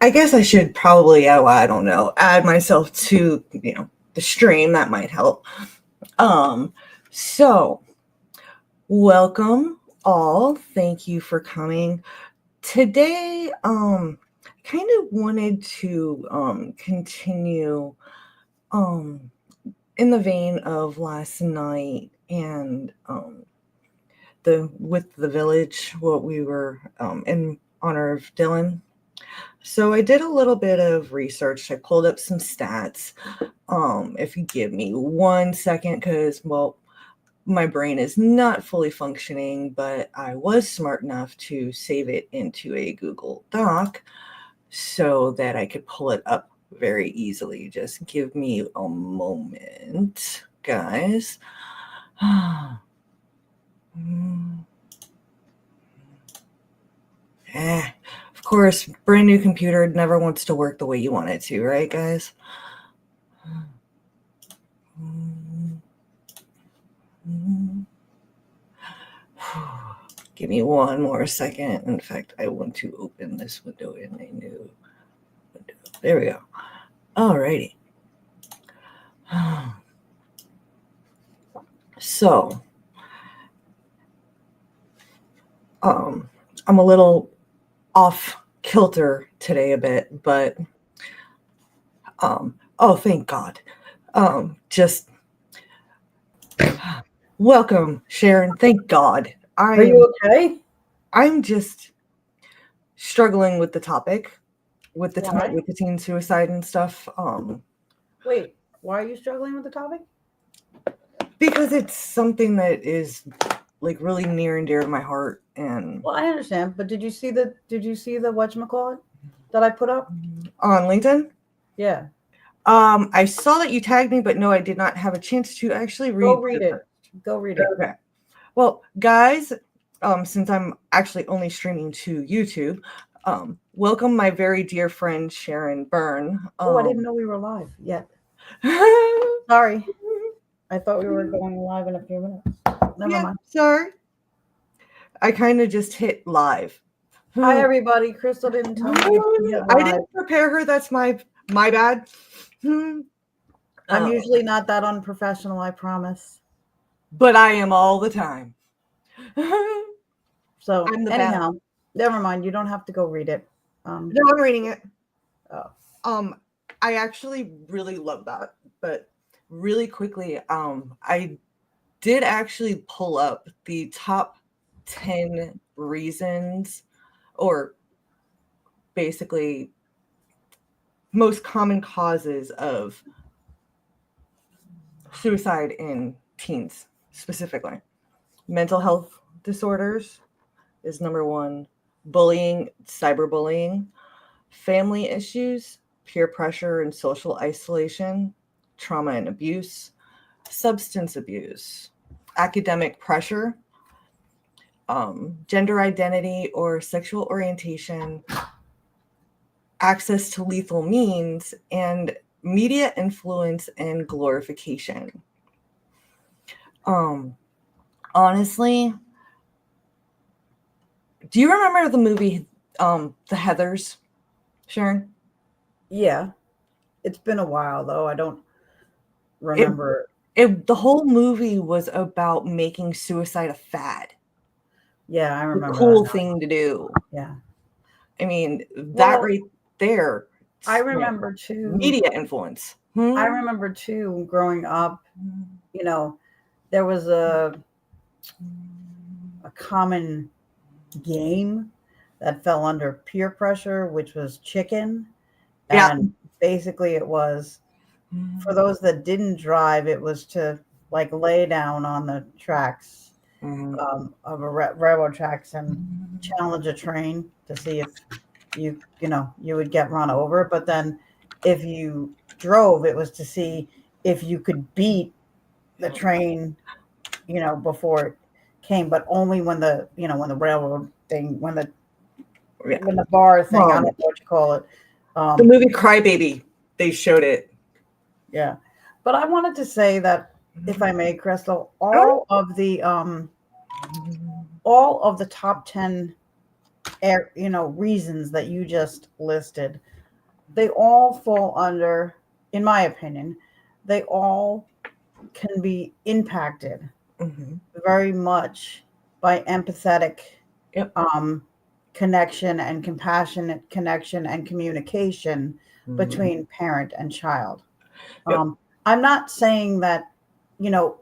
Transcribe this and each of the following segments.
I guess I should probably, I don't know, add myself to, the stream. That might help. So welcome all. Thank you for coming. Today, kind of wanted to continue in the vein of last night and with the village, what we were in honor of Dylan. So I did a little bit of research. I pulled up some stats. If you give me 1 second, because my brain is not fully functioning, but I was smart enough to save it into a Google Doc so that I could pull it up very easily. Just give me a moment, guys. Of course, brand new computer never wants to work the way you want it to, right, guys? Give me 1 more second. In fact, I want to open this window in a new window. There we go. Alrighty. So, I'm a little off kilter today a bit, but oh, thank God. Just welcome, Sharon. Thank God. Are you okay? I'm just struggling with the topic, with the teen suicide and stuff. Wait, why are you struggling with the topic? Because it's something that is like really near and dear to my heart. And well, I understand, but did you see the whatchamacallit that I put up on LinkedIn? Yeah. I saw that you tagged me, but no, I did not have a chance to actually read. Go read it. Okay. Well, guys, since I'm actually only streaming to YouTube, welcome my very dear friend Sharon Byrne. I didn't know we were live yet. Sorry. I thought we were going live in a few minutes. Never mind. Sorry. I kind of just hit live. Hi, everybody. Crystal didn't tell me. I didn't prepare her. That's my bad. I'm usually not that unprofessional, I promise. But I am all the time. So anyhow, never mind. You don't have to go read it. No, I'm reading it. Oh. I actually really love that. But really quickly, I did actually pull up the top 10 reasons, or basically most common causes of suicide in teens specifically. Mental health disorders is number 1. Bullying, cyberbullying, family issues, peer pressure and social isolation, trauma and abuse, substance abuse, academic pressure, gender identity or sexual orientation, access to lethal means, and media influence and glorification. Honestly, do you remember the movie The Heathers, Sharon? Yeah. It's been a while though. I don't remember. The whole movie was about making suicide a fad. Yeah, I remember. A cool thing to do. Yeah. I mean, that right there. I remember too. Media influence. I remember too, growing up, there was a common game that fell under peer pressure, which was chicken. And basically it was, for those that didn't drive, it was to like lay down on the tracks of a railroad tracks and challenge a train to see if you would get run over. But then if you drove, it was to see if you could beat the train, before it came, but only when the railroad thing, when the bar thing, I don't know what you call it. The movie Crybaby, they showed it. Yeah. But I wanted to say that, if I may, Crystal, all of the top 10 reasons that you just listed, they all fall under, in my opinion, they all can be impacted very much by empathetic Yep. connection and compassionate connection and communication between parent and child. Yep. I'm not saying that,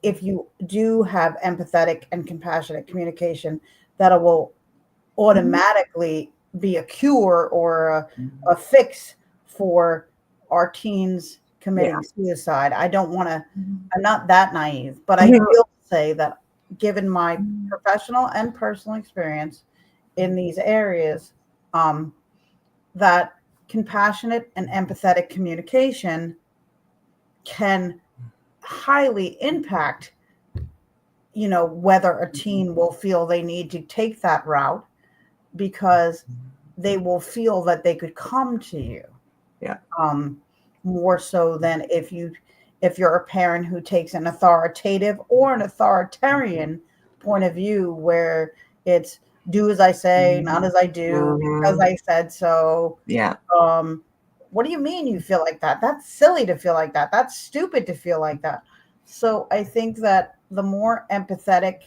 if you do have empathetic and compassionate communication, that it will automatically be a cure or a fix for our teens committing suicide. I don't want to, I'm not that naive, but I will say that given my professional and personal experience in these areas, that compassionate and empathetic communication can highly impact, whether a teen will feel they need to take that route, because they will feel that they could come to you. Yeah. More so than if you're a parent who takes an authoritative or an authoritarian point of view, where it's do as I say, not as I do, because I said so. Yeah. What do you mean you feel like that? That's silly to feel like that. That's stupid to feel like that. So I think that the more empathetic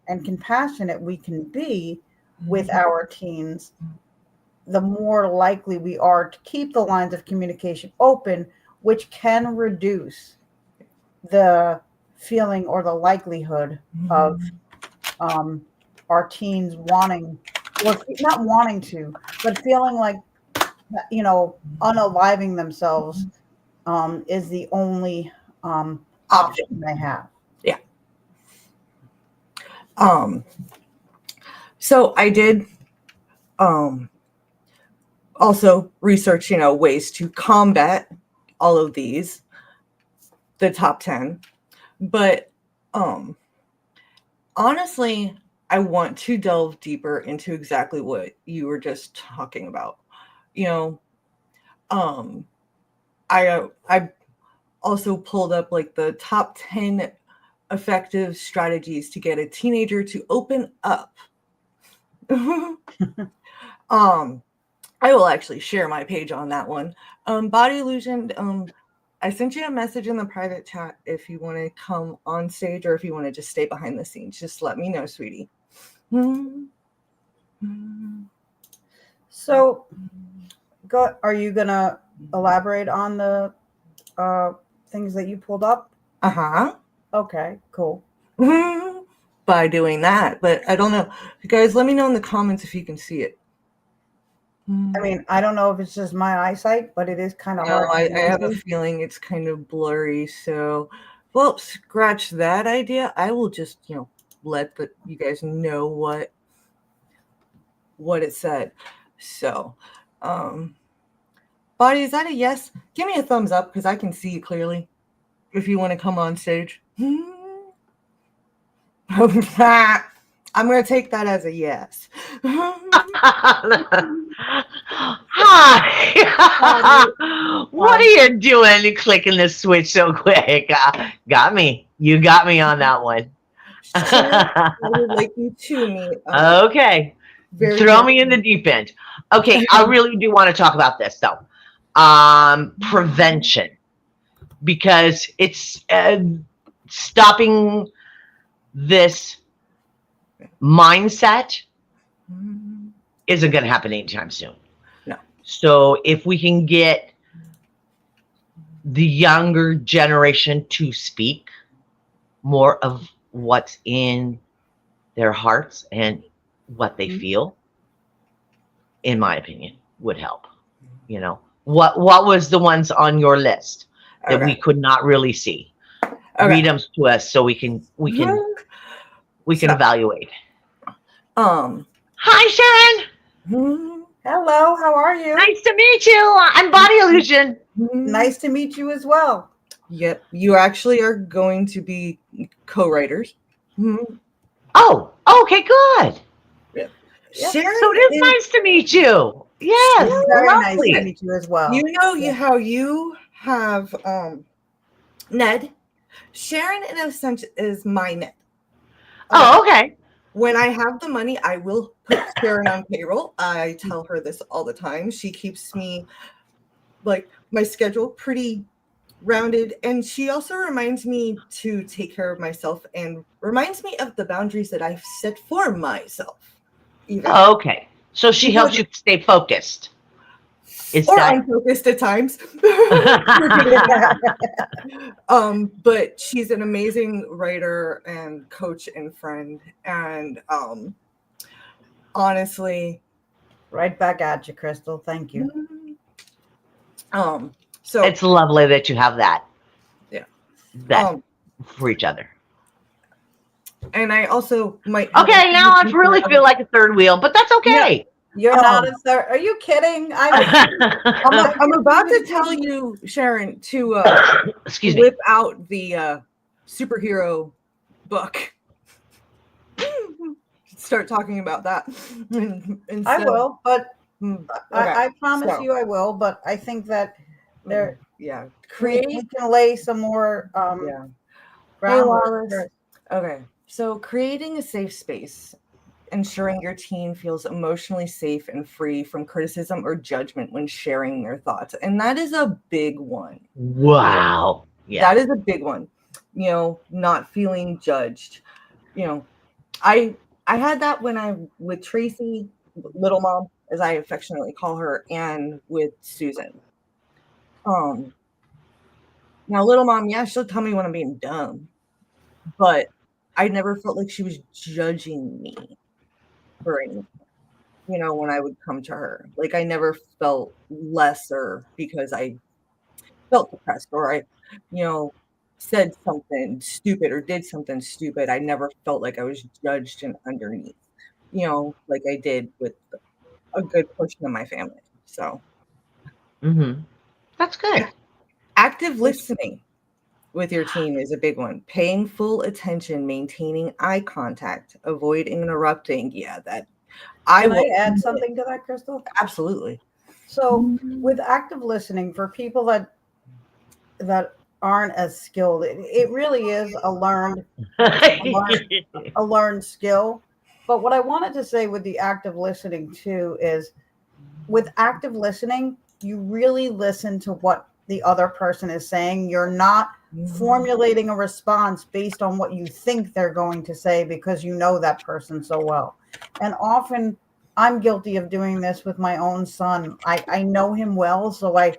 and compassionate we can be with our teens, the more likely we are to keep the lines of communication open, which can reduce the feeling or the likelihood of our teens wanting, or not wanting to, but feeling like, unaliving themselves is the only option they have. Yeah. So I did also research, ways to combat all of these, the top 10. But honestly, I want to delve deeper into exactly what you were just talking about. I also pulled up like the top 10 effective strategies to get a teenager to open up. I will actually share my page on that one. Body Illusion, I sent you a message in the private chat if you want to come on stage or if you want to just stay behind the scenes. Just let me know, sweetie. So, are you going to elaborate on the things that you pulled up? Okay, cool. By doing that, but I don't know. You guys, let me know in the comments if you can see it. I mean, I don't know if it's just my eyesight, but it is kind of hard. I have a feeling it's kind of blurry. So, well, scratch that idea. I will just, let you guys know what it said. So, Body, is that a yes? Give me a thumbs up because I can see you clearly. If you want to come on stage. I'm going to take that as a yes. Hi. What are you doing clicking this switch so quick? Got me. You got me on that one. I would like you to meet. Okay. Throw me in the deep end. Okay. I really do want to talk about this, though. Prevention. Because it's stopping this mindset isn't going to happen anytime soon. No. So if we can get the younger generation to speak more of what's in their hearts and what they feel, in my opinion, would help. What was the ones on your list that we could not really see? Read them to us so we can evaluate. Hi, Sharon. Hello, how are you? Nice to meet you. I'm Body Illusion. Nice to meet you as well. Yep, you actually are going to be co-writers. Oh, okay, good. Yep. Sharon, so it is nice to meet you. Yes, very lovely. nice to meet you as well. How you have Ned. Sharon, in a sense, is my Ned. Oh, okay. when I have the money, I will put Sharon on payroll. I tell her this all the time. She keeps me like my schedule pretty rounded, and she also reminds me to take care of myself and reminds me of the boundaries that I've set for myself. Even Okay. So she helps you stay focused. Is or that unfocused at times. But she's an amazing writer and coach and friend, and honestly, Right back at you, Crystal. Thank you. so it's lovely that you have that. Yeah. That for each other. And I also might Okay, now I really feel like a third wheel, but that's okay. You're not a third. Are you kidding? I'm about to tell you, Sharon, to Excuse me. whip out the superhero book. Start talking about that. I will, but Okay. I promise So- you I will. But I think that there, Yeah. we Create. can lay some more Yeah. groundwork. Wallace. for- Okay. So creating a safe space, ensuring your teen feels emotionally safe and free from criticism or judgment when sharing their thoughts. And that is a big one. Wow. Yeah. That is a big one. You know, not feeling judged. You know, I had that when I with Tracy, little mom, as I affectionately call her, and with Susan. Now little mom, yeah, she'll tell me when I'm being dumb, but I never felt like she was judging me for anything. You know, when I would come to her, like I never felt lesser because I felt depressed or I, you know, said something stupid or did something stupid. I never felt like I was judged and underneath, you know, like I did with a good portion of my family. So That's good. active listening with your teen is a big one. Paying full attention, maintaining eye contact, avoid interrupting. Yeah, that Can I add something to that, Crystal? Absolutely. So with active listening, for people that aren't as skilled, it really is a learned skill. But what I wanted to say with the active listening too is, with active listening, you really listen to what the other person is saying. You're not formulating a response based on what you think they're going to say because you know that person so well. And often I'm guilty of doing this with my own son. I know him well, so I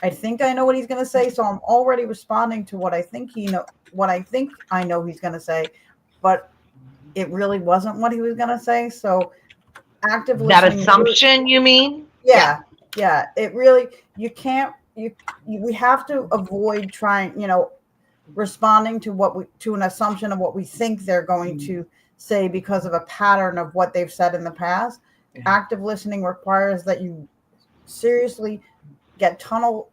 think I know what he's going to say, so I'm already responding to what I think I know he's going to say, but it really wasn't what he was going to say. So active That listening, assumption, you mean? yeah. It really, we have to avoid trying, responding to an assumption of what we think they're going to say because of a pattern of what they've said in the past. Active listening requires that you seriously get tunnel,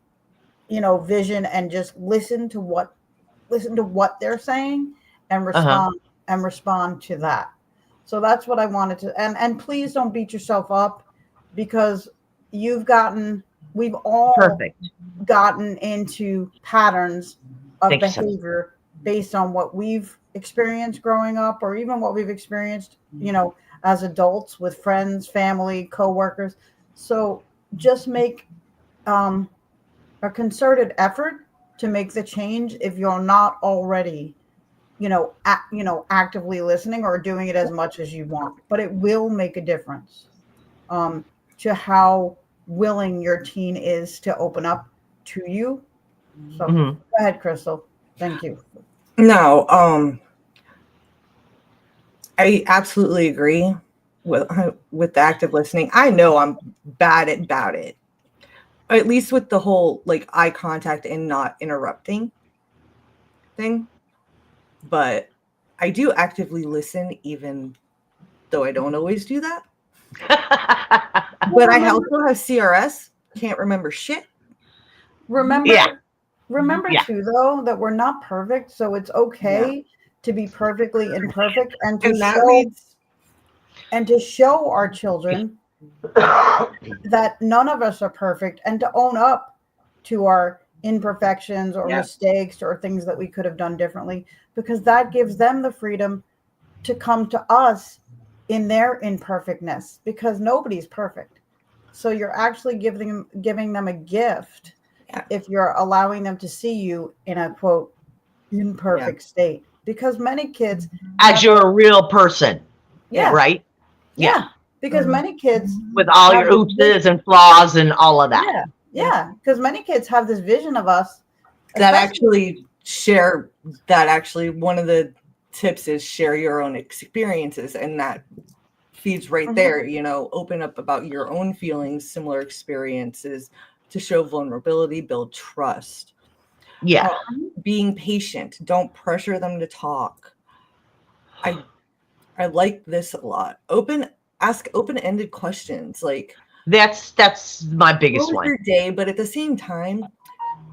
vision and just listen to what they're saying and respond to that. So that's what I wanted to, and please don't beat yourself up, because we've all gotten into patterns of behavior based on what we've experienced growing up, or even what we've experienced, as adults with friends, family, coworkers. So just make a concerted effort to make the change if you're not already, actively listening or doing it as much as you want. But it will make a difference to how willing your teen is to open up to you. So go ahead, Crystal. Thank you. No, I absolutely agree with the active listening. I know I'm bad about it, at least with the whole like eye contact and not interrupting thing. But I do actively listen, even though I don't always do that. But I also have CRS. Can't remember shit. Remember too, though, that we're not perfect, so it's okay to be perfectly imperfect, and to show our children that none of us are perfect, and to own up to our imperfections or mistakes or things that we could have done differently, because that gives them the freedom to come to us in their imperfectness, because nobody's perfect. So you're actually giving them a gift Yeah. if you're allowing them to see you in a quote imperfect state. Because many kids As you're a real person, yeah, right? yeah. Because many kids With all have your this vision- oopses and flaws and all of that. yeah, yeah. Because many kids have this vision of us That especially- actually one of the tips is share your own experiences, and that feeds right there, open up about your own feelings, similar experiences, to show vulnerability, build trust. Yeah. Being patient, don't pressure them to talk. I like this a lot. Ask open-ended questions, like That's my biggest what was one. your day? But at the same time,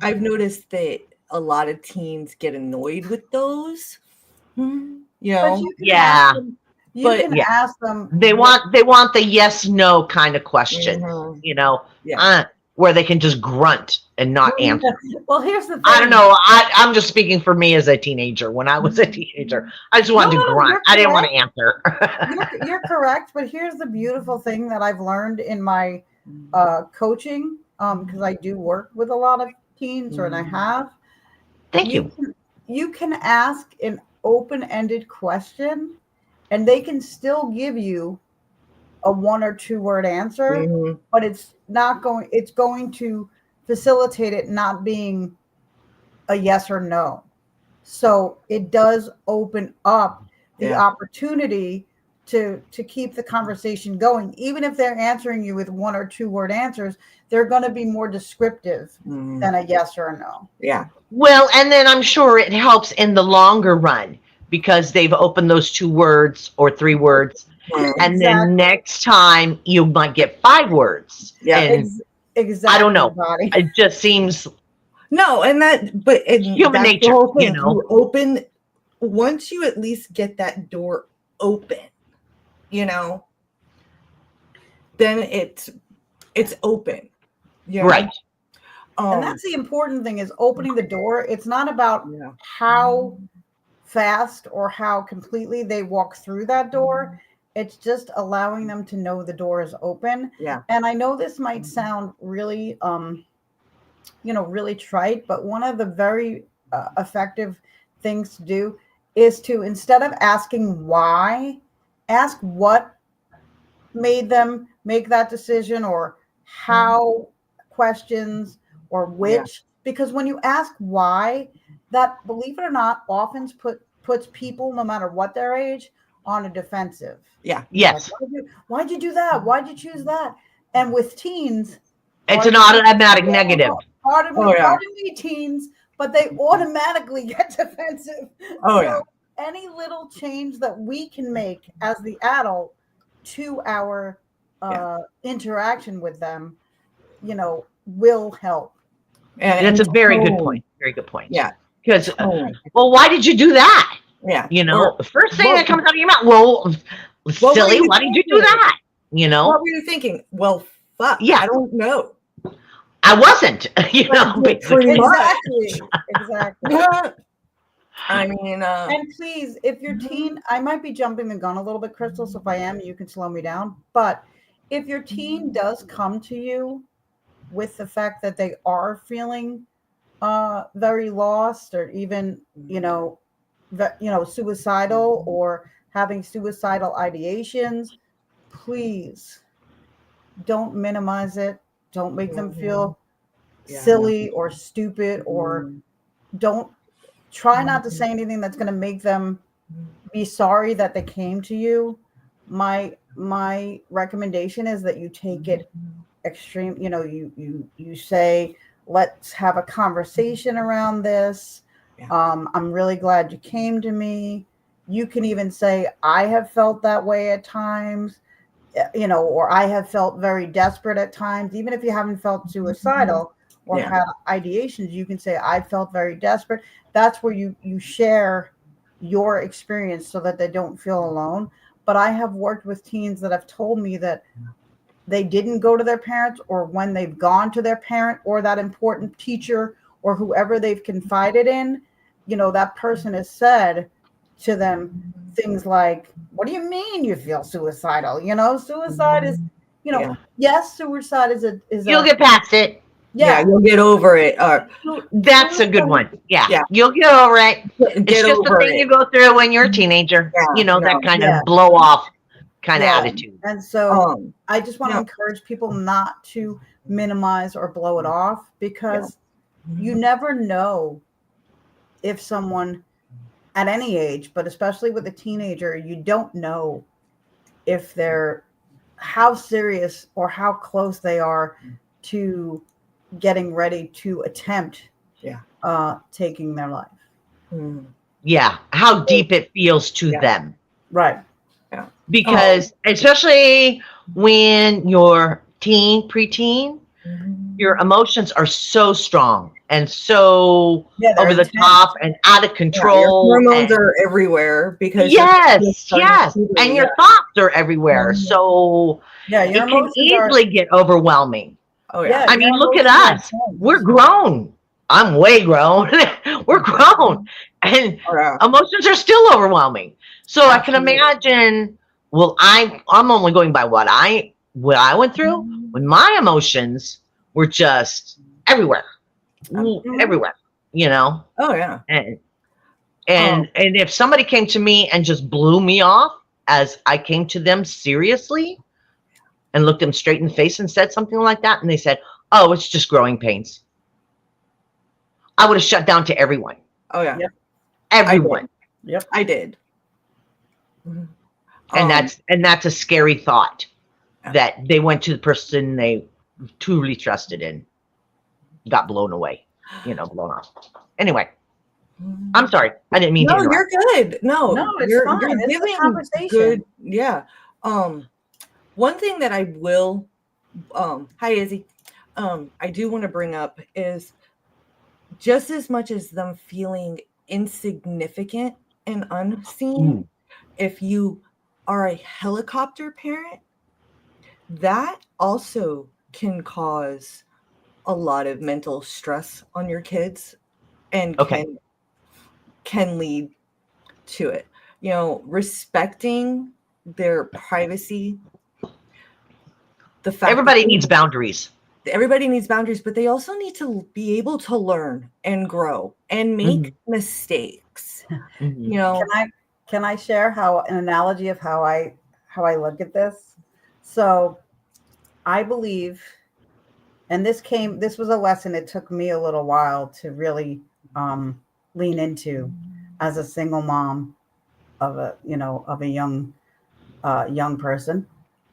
I've noticed that a lot of teens get annoyed with those. You But know, you can Yeah. ask them, you But- can Yeah. ask them. They want the yes no kind of question, Mhm. yeah. Where they can just grunt and not answer. Well, here's the thing. I don't know. I'm just speaking for me as a teenager. When I was a teenager, I just wanted No, to grunt. you're I didn't want correct. to answer. You're correct, but here's the beautiful thing that I've learned in my coaching, because I do work with a lot of teens, and I have. Thank you. You can ask an open-ended question, and they can still give you a 1 or 2 word answer, Mhm. but it's going to facilitate it not being a yes or no. So it does open up the Yeah. opportunity to keep the conversation going. Even if they're answering you with 1 or 2 word answers, they're going to be more descriptive Mhm. than a yes or a no. Yeah. Well, and then I'm sure it helps in the longer run because they've opened those 2 words or 3 words. Mhm. And Exactly. then next time you might get 5 words. Yeah. And Exactly. I don't know. Body. It just seems No, and Human that's nature, the whole thing. you know. Once you at least get that door open, then it's open. right. And that's the important thing, is opening the door. It's not about Yeah. how fast or how completely they walk through that door. It's just allowing them to know the door is open. Yeah. And I know this might sound really, really trite, but one of the very effective things to do is to, instead of asking why, ask what made them make that decision, or how questions, or which, because when you ask why, that, believe it or not, often puts people, no matter what their age, on a defensive. Yeah. Yes. Like, why'd you do that? Why'd you choose that? And with teens, It's an automatic negative. pardon Oh, yeah. me, teens, but they automatically get defensive. Oh, So yeah. any little change that we can make as the adult to our interaction with them, will help. And it's a very good tone. point. Very good point. Yeah. Because, Tone. well, why did you do that? Yeah. The first thing what- that comes out of your mouth, well, were silly, you why did you do thinking? that? What were you thinking? Well, fuck. Yeah. I don't know. I wasn't, Pretty much. Exactly. I mean, And please, if your teen, I might be jumping the gun a little bit, Crystal, so if I am, you can slow me down. But if your teen does come to you with the fact that they are feeling very lost, or even, suicidal, or having suicidal ideations, please don't minimize it. Don't make them feel silly or stupid, or don't try not to say anything that's going to make them be sorry that they came to you. My recommendation is that you take it extreme. You say, let's have a conversation around this. I'm really glad you came to me. You can even say, I have felt that way at times, or I have felt very desperate at times. Even if you haven't felt suicidal or had ideations, you can say, I felt very desperate. That's where you share your experience so that they don't feel alone. But I have worked with teens that have told me that they didn't go to their parents, or when they've gone to their parent or that important teacher or whoever they've confided in, that person has said to them things like, what do you mean you feel suicidal? Suicide is, Yeah. yes, suicide is You'll get past it. Yeah, you'll get over it. That's a good one. Yeah. Yeah. You'll get over it. Get It's just the over thing it. you go through when you're a teenager. Yeah, that kind Yeah. of blow off kind Yeah. of attitude. And so I just want to no. encourage people not to minimize or blow it off, because you never know if someone at any age, but especially with a teenager, you don't know if they're how serious or how close they are to getting ready to attempt taking their life. Mhm. Yeah. How deep it feels to Yeah. them. Right. Because especially when you're preteen, your emotions are so strong and so Yeah, they're over the intense. top and out of Yeah, control. your hormones and- are everywhere because you're yes, starting yes. puberty, And your thoughts are everywhere. Mhm. So Yeah, it your can emotions easily get overwhelming. Oh yeah. I mean, your look at emotions are us. intense. We're grown. I'm way grown. We're grown. And Oh, yeah. emotions are still overwhelming. So I can Absolutely. imagine, well, I'm only going by what I went through when my emotions were just everywhere. Everywhere, Oh yeah. And if somebody came to me and just blew me off as I came to them seriously and looked them straight in the face and said something like that, and they said, "Oh, it's just growing pains," I would have shut down to everyone. Oh yeah. Yep. Everyone. I did. Mhm. And that's a scary thought, that they went to the person they truly trusted and got blown away, blown off. Anyway, I'm sorry. I didn't mean to No, interrupt. you're good. No, No, it's you're, fine. you're It's a giving conversation. good. Yeah. One thing that I will, hi Izzy, I do want to bring up is just as much as them feeling insignificant and unseen, if you are a helicopter parent, that also can cause a lot of mental stress on your kids and Okay. can lead to it. Respecting their privacy. The fact Everybody needs boundaries. everybody needs boundaries, but they also need to be able to learn and grow and make mistakes. Can I share an analogy of how I look at this? So I believe, and this was a lesson it took me a little while to really lean into as a single mom of a young person.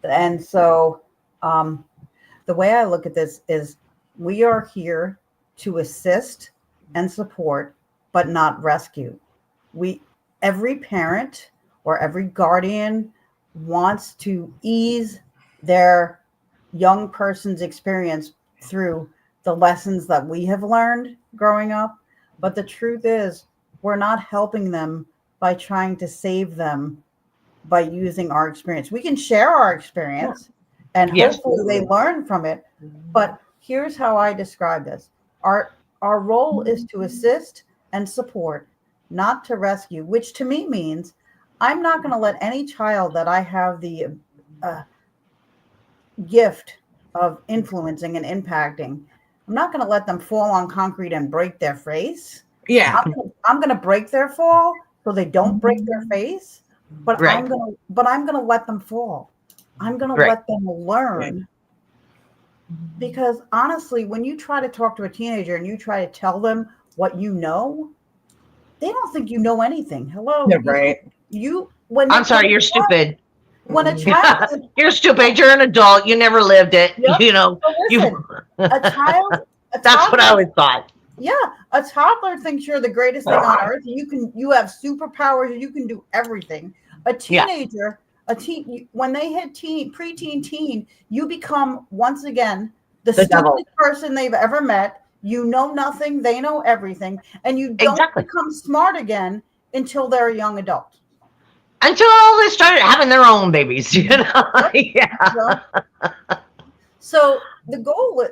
And so the way I look at this is, we are here to assist and support, but not rescue. Every parent or every guardian wants to ease their young person's experience through the lessons that we have learned growing up. But the truth is, we're not helping them by trying to save them by using our experience. We can share our experience and hopefully they learn from it. But here's how I describe this. Our role is to assist and support, not to rescue, which to me means I'm not going to let any child that I have the gift of influencing and impacting, I'm not going to let them fall on concrete and break their face. Yeah. I'm going to break their fall so they don't break their face, but Right. I'm going to let them fall. I'm going to let them learn. Because honestly, when you try to talk to a teenager and you try to tell them what you know, they don't think you know anything. Hello. Yeah, right. I'm sorry, you're stupid. When a child You're stupid. You're an adult. You never lived it. Yep. So You. listen, a child. That's what I always thought. Yeah, a toddler thinks you're the greatest thing on earth. You have superpowers. You can do everything. A teenager, when they hit preteen, teen, you become once again the stupidest person they've ever met. You know nothing. They know everything, and you don't become smart again until they're a young adult. Until they started having their own babies, Yeah. So the goal,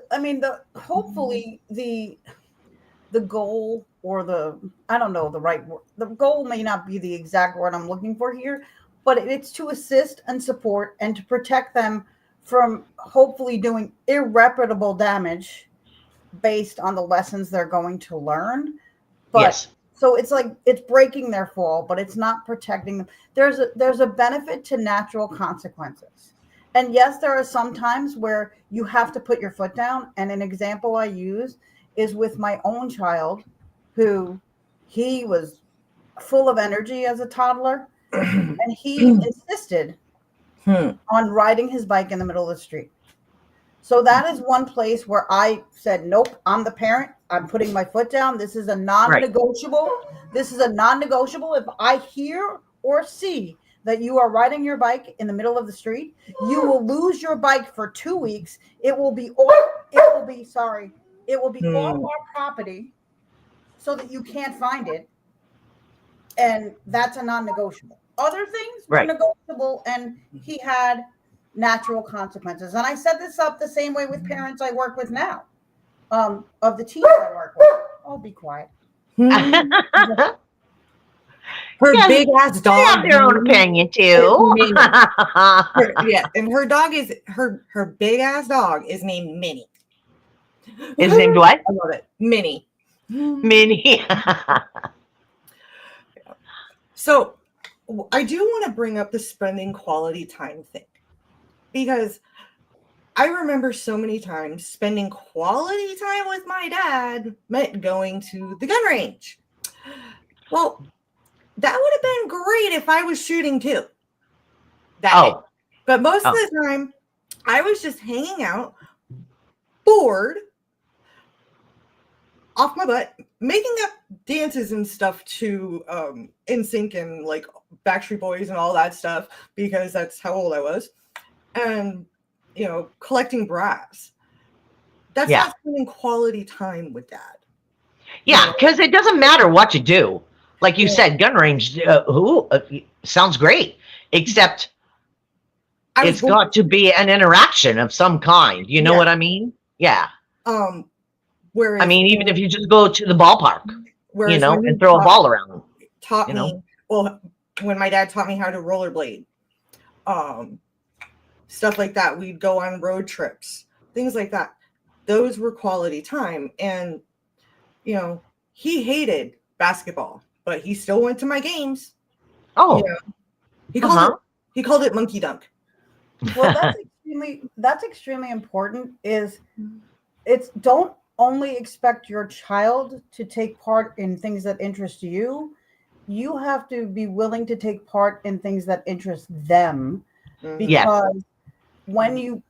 hopefully the goal or the, I don't know the right word. The goal may not be the exact word I'm looking for here, but it's to assist and support and to protect them from hopefully doing irreparable damage based on the lessons they're going to learn. But Yes. so it's like it's breaking their fall, but it's not protecting them. There's a benefit to natural consequences. And yes, there are some times where you have to put your foot down. And an example I use is with my own child, who he was full of energy as a toddler, and he insisted on riding his bike in the middle of the street. So that is one place where I said, nope, I'm the parent. I'm putting my foot down. This is a non-negotiable. This is a non-negotiable. If I hear or see that you are riding your bike in the middle of the street, you will lose your bike for 2 weeks. It will be off our property so that you can't find it. And that's a non-negotiable. Other things were negotiable, and he had natural consequences. And I set this up the same way with parents I work with now, of the teens I work with. Oh, be quiet. Her big ass dog. They have their own opinion too. And her dog is her big ass dog is named Minnie. Is named what? I love it, Minnie. Minnie. So I do want to bring up the spending quality time thing, because I remember so many times spending quality time with my dad meant going to the gun range. Well, that would have been great if I was shooting too. But most of the time, I was just hanging out, bored, off my butt, making up dances and stuff to NSYNC and like Backstreet Boys and all that stuff, because that's how old I was. And, collecting brass. That's not spending quality time with dad. Yeah, because it doesn't matter what you do. Like you said, gun range, sounds great, except it's got to be an interaction of some kind. You know what I mean? Yeah. Whereas, I mean, even if you just go to the ballpark, and throw a ball around. Taught me, well, when my dad taught me how to rollerblade, stuff like that. We'd go on road trips, things like that. Those were quality time. And, he hated basketball, but he still went to my games. Oh, he called it monkey dunk. Well, that's extremely important. Don't only expect your child to take part in things that interest you. You have to be willing to take part in things that interest them, because when you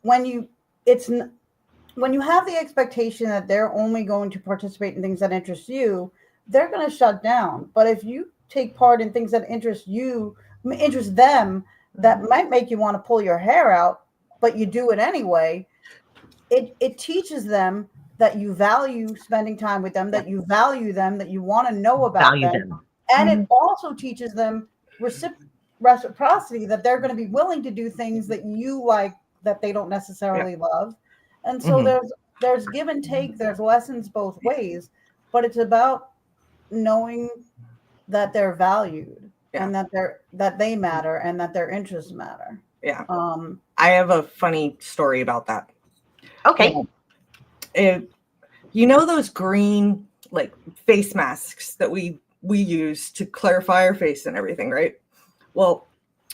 have the expectation that they're only going to participate in things that interest you, they're going to shut down. But if you take part in things that interest them, that might make you want to pull your hair out, but you do it anyway. It teaches them that you value spending time with them, that you value them, that you want to know about them. And it also teaches them reciprocity, that they're going to be willing to do things that you like, that they don't necessarily love. And so there's give and take, there's lessons both ways, but it's about knowing that they're valued and that they matter and that their interests matter. Yeah. I have a funny story about that. Okay. Those green like face masks that we use to clarify our face and everything, right? Well,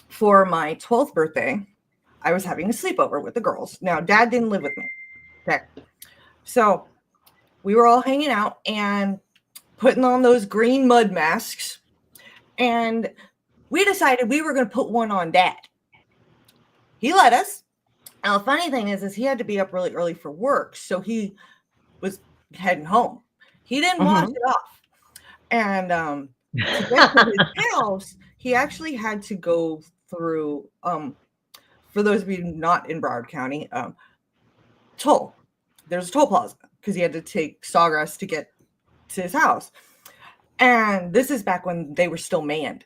for my 12th birthday, I was having a sleepover with the girls. Now, Dad didn't live with me. Okay. So we were all hanging out and putting on those green mud masks. And we decided we were going to put one on Dad. He let us. Now, the funny thing is he had to be up really early for work. So he was heading home. He didn't wash it off. And to get to his house, he actually had to go through, for those of you not in Broward County, toll. There's a toll plaza because he had to take Sawgrass to get to his house. And this is back when they were still manned.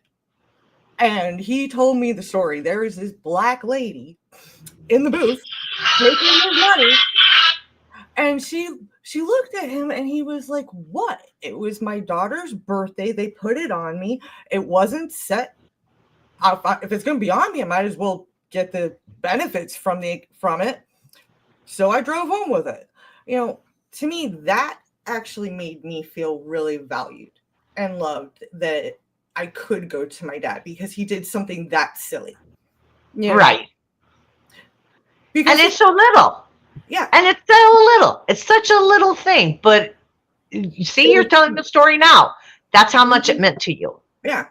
And he told me the story. There was this black lady in the booth taking his money, and she She looked at him and he was like, what? It was my daughter's birthday. They put it on me. It wasn't set. If it's going to be on me, I might as well get the benefits from it. So I drove home with it. To me, that actually made me feel really valued and loved, that I could go to my dad because he did something that silly. Right. Because and it's so little. Yeah. And it's so little. It's such a little thing. But you see, you're telling the story now. That's how much it meant to you. Yeah.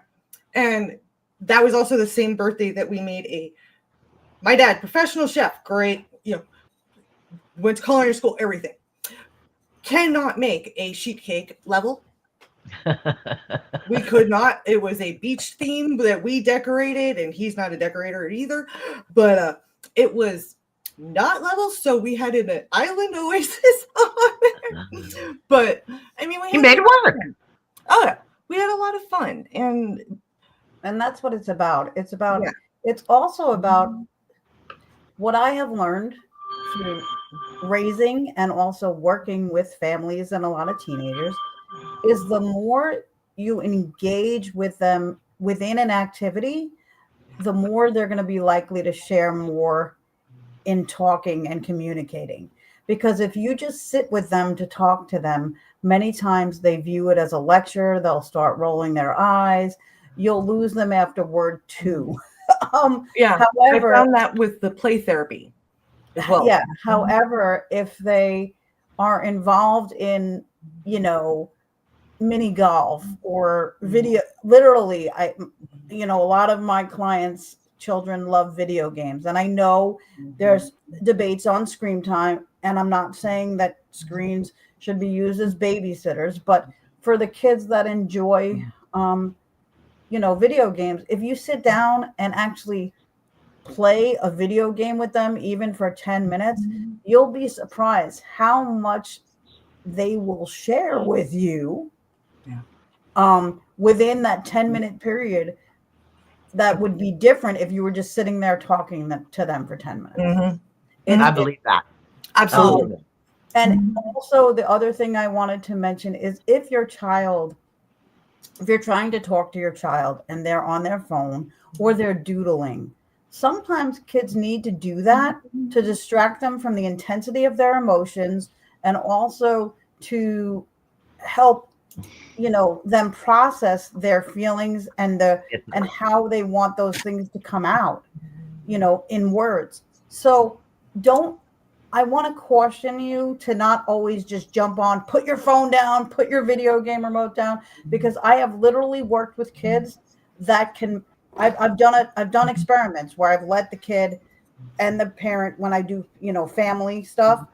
And that was also the same birthday that we made my dad, professional chef, great, went to culinary school, everything. Cannot make a sheet cake level. We could not. It was a beach theme that we decorated, and he's not a decorator either. But it was not level, so we had an island oasis on there. But I mean, you made it work. Oh yeah, we had a lot of fun, and that's what it's about. It's also about what I have learned through raising and also working with families and a lot of teenagers is the more you engage with them within an activity, the more they're going to be likely to share more in talking and communicating. Because if you just sit with them to talk to them, many times they view it as a lecture. They'll start rolling their eyes. You'll lose them after word 2. However, I found that with the play therapy as well. Yeah. However, if they are involved in, mini golf or video, literally, a lot of my clients' children love video games. And I know there's debates on screen time, and I'm not saying that screens should be used as babysitters, but for the kids that enjoy, video games, if you sit down and actually play a video game with them, even for 10 minutes, you'll be surprised how much they will share with you within that 10-minute period. That would be different if you were just sitting there talking to them for 10 minutes. I believe that. Absolutely. And also the other thing I wanted to mention is if you're trying to talk to your child and they're on their phone or they're doodling, sometimes kids need to do that to distract them from the intensity of their emotions and also to help, them process their feelings and how they want those things to come out, in words. So I want to caution you to not always just jump on, put your phone down, put your video game remote down, because I have literally worked with kids that I've done experiments where I've let the kid and the parent, when I do, family stuff,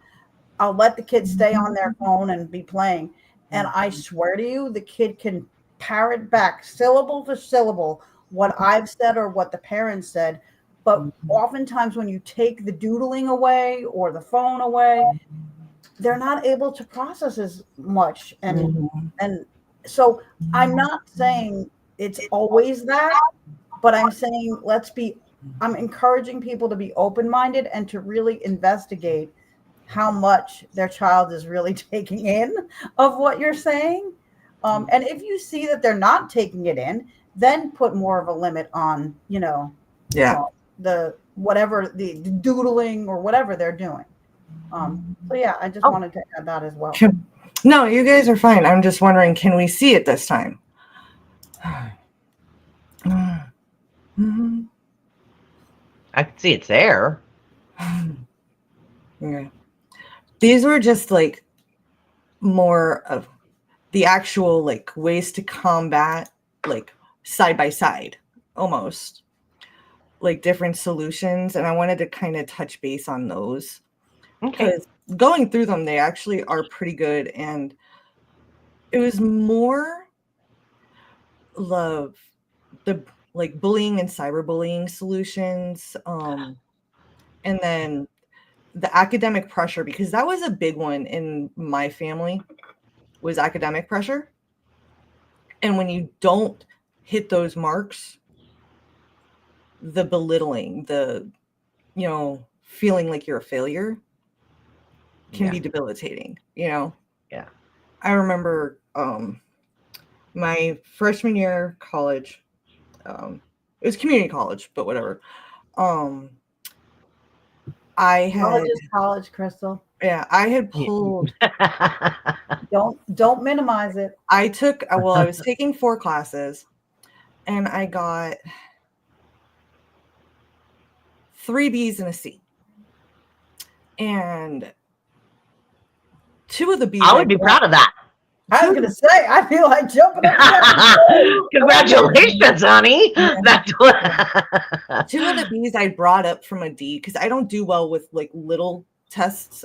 I'll let the kid stay on their phone and be playing. And I swear to you, the kid can parrot back syllable for syllable what I've said or what the parent said. But oftentimes when you take the doodling away or the phone away, they're not able to process as much. And so I'm not saying it's always that, but I'm saying I'm encouraging people to be open-minded and to really investigate how much their child is really taking in of what you're saying. And if you see that they're not taking it in, then put more of a limit on, the whatever the doodling or whatever they're doing. So yeah, I just wanted to add that as well. No, you guys are fine. I'm just wondering, can we see it this time? I can see it's there. Okay. These were just like more of the actual like ways to combat, like side by side, almost like different solutions. And I wanted to kind of touch base on those. Okay. Because going through them, they actually are pretty good. And it was more the like bullying and cyberbullying solutions. And then the academic pressure, because that was a big one in my family, was academic pressure. And when you don't hit those marks, the belittling, the, feeling like you're a failure, can Yeah. be debilitating, you know? Yeah. I remember my freshman year of college, it was community college, but whatever. I College had, is college, Crystal. yeah, I had pulled, Don't minimize it. I took, well, I was taking 4 classes and I got 3 B's and a C. And 2 of the B's I would be proud of that. I was gonna say, I feel like jumping up and down. Congratulations, honey. That's what 2 of the B's I brought up from a D because I don't do well with like little tests.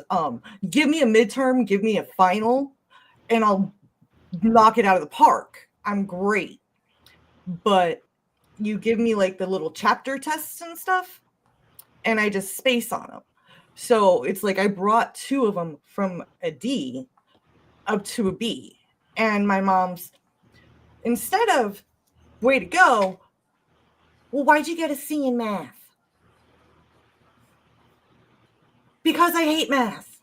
Give me a midterm, give me a final, and I'll knock it out of the park. I'm great. But you give me like the little chapter tests and stuff, and I just space on them. So it's like I brought 2 of them from a D up to a B. And my mom's, instead of way to go, well, why'd you get a C in math? Because I hate math.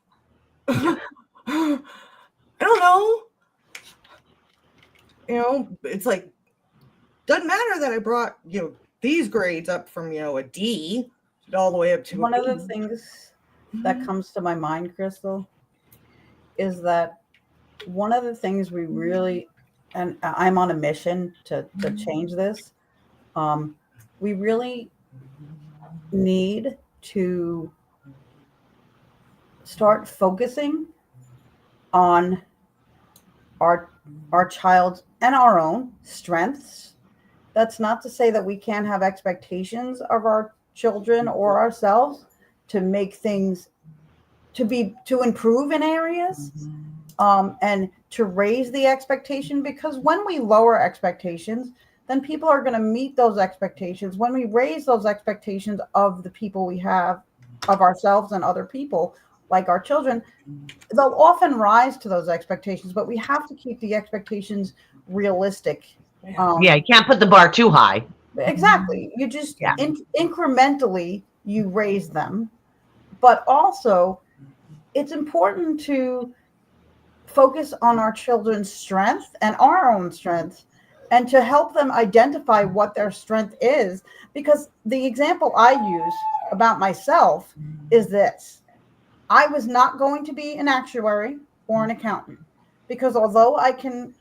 I don't know. You know, it's like, doesn't matter that I brought, you know, these grades up from, you know, a D all the way up to One a of the B. things that comes to my mind, Crystal, is that one of the things we really, and I'm on a mission to change this, we really need to start focusing on our child's and our own strengths. That's not to say that we can't have expectations of our children or ourselves to make things to improve in areas, and to raise the expectation, because when we lower expectations, then people are going to meet those expectations. When we raise those expectations of the people we have, of ourselves and other people, like our children, they'll often rise to those expectations, but we have to keep the expectations realistic. Yeah, you can't put the bar too high. Exactly. You just Yeah. Incrementally you raise them, but also it's important to focus on our children's strength and our own strengths, and to help them identify what their strength is. Because the example I use about myself is this: I was not going to be an actuary or an accountant, because although I can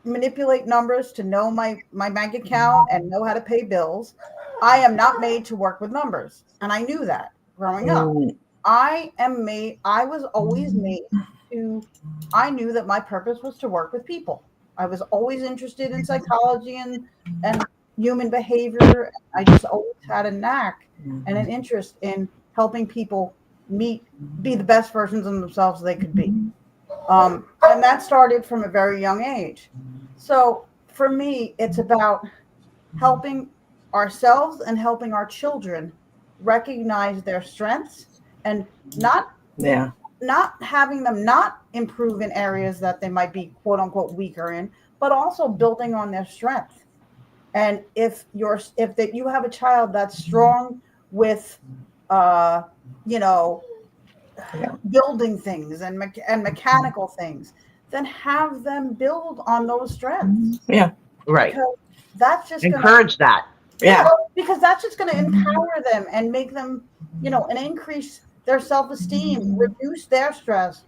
manipulate numbers to know my bank account and know how to pay bills, I am not made to work with numbers. And I knew that growing up. I was always made to, I knew that my purpose was to work with people. I was always interested in psychology and human behavior. I just always had a knack and an interest in helping people be the best versions of themselves they could be. And that started from a very young age. So for me, it's about helping ourselves and helping our children recognize their strengths, and not having them not improve in areas that they might be quote unquote weaker in, but also building on their strength. And if you have a child that's strong with building things and mechanical things, then have them build on those strengths. Yeah. Right. Because that's just encourage that. Yeah. Because that's just going to empower them and make them, and increase their self-esteem, reduce their stress,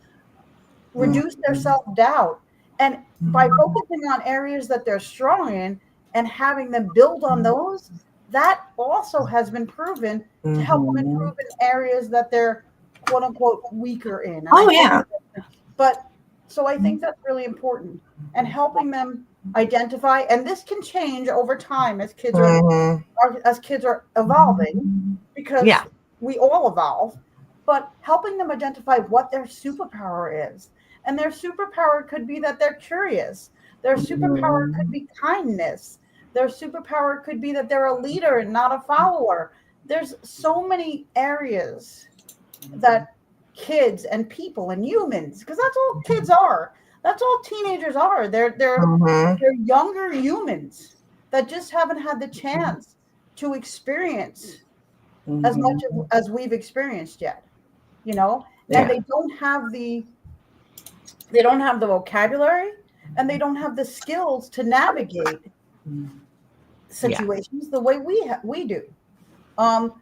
reduce their self-doubt. And by focusing on areas that they're strong in and having them build on those, that also has been proven to help them improve in areas that they're quote unquote weaker in. But so I think that's really important, and helping them identify, and this can change over time as kids are evolving, because we all evolve, but helping them identify what their superpower is. And their superpower could be that they're curious. Their superpower could be kindness. Their superpower could be that they're a leader and not a follower. There's so many areas that kids and people and humans, because that's all kids are. That's all teenagers are. They're younger humans that just haven't had the chance to experience as much as we've experienced yet. Now and they don't have the vocabulary, and they don't have the skills to navigate situations the way we do.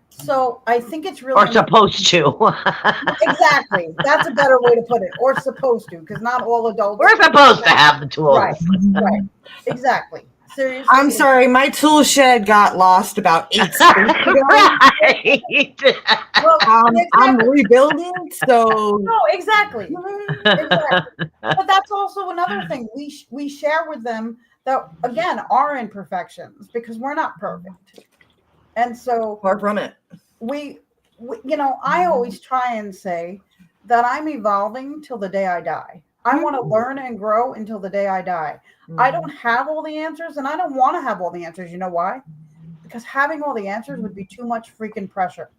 So I think it's really or supposed to. exactly. That's a better way to put it. Or supposed to, because not all adults. We're supposed to have the tools. Right. Right. Exactly. Seriously. I'm sorry, my tool shed got lost about 8 seconds ago. Right. Well, I'm rebuilding, so no, exactly. Exactly. But that's also another thing. We share with them that, again, our imperfections, because we're not perfect. And so far from it. we I always try and say that I'm evolving till the day I die. I want to learn and grow until the day I die. I don't have all the answers, and I don't want to have all the answers. You know why? Because having all the answers would be too much freaking pressure.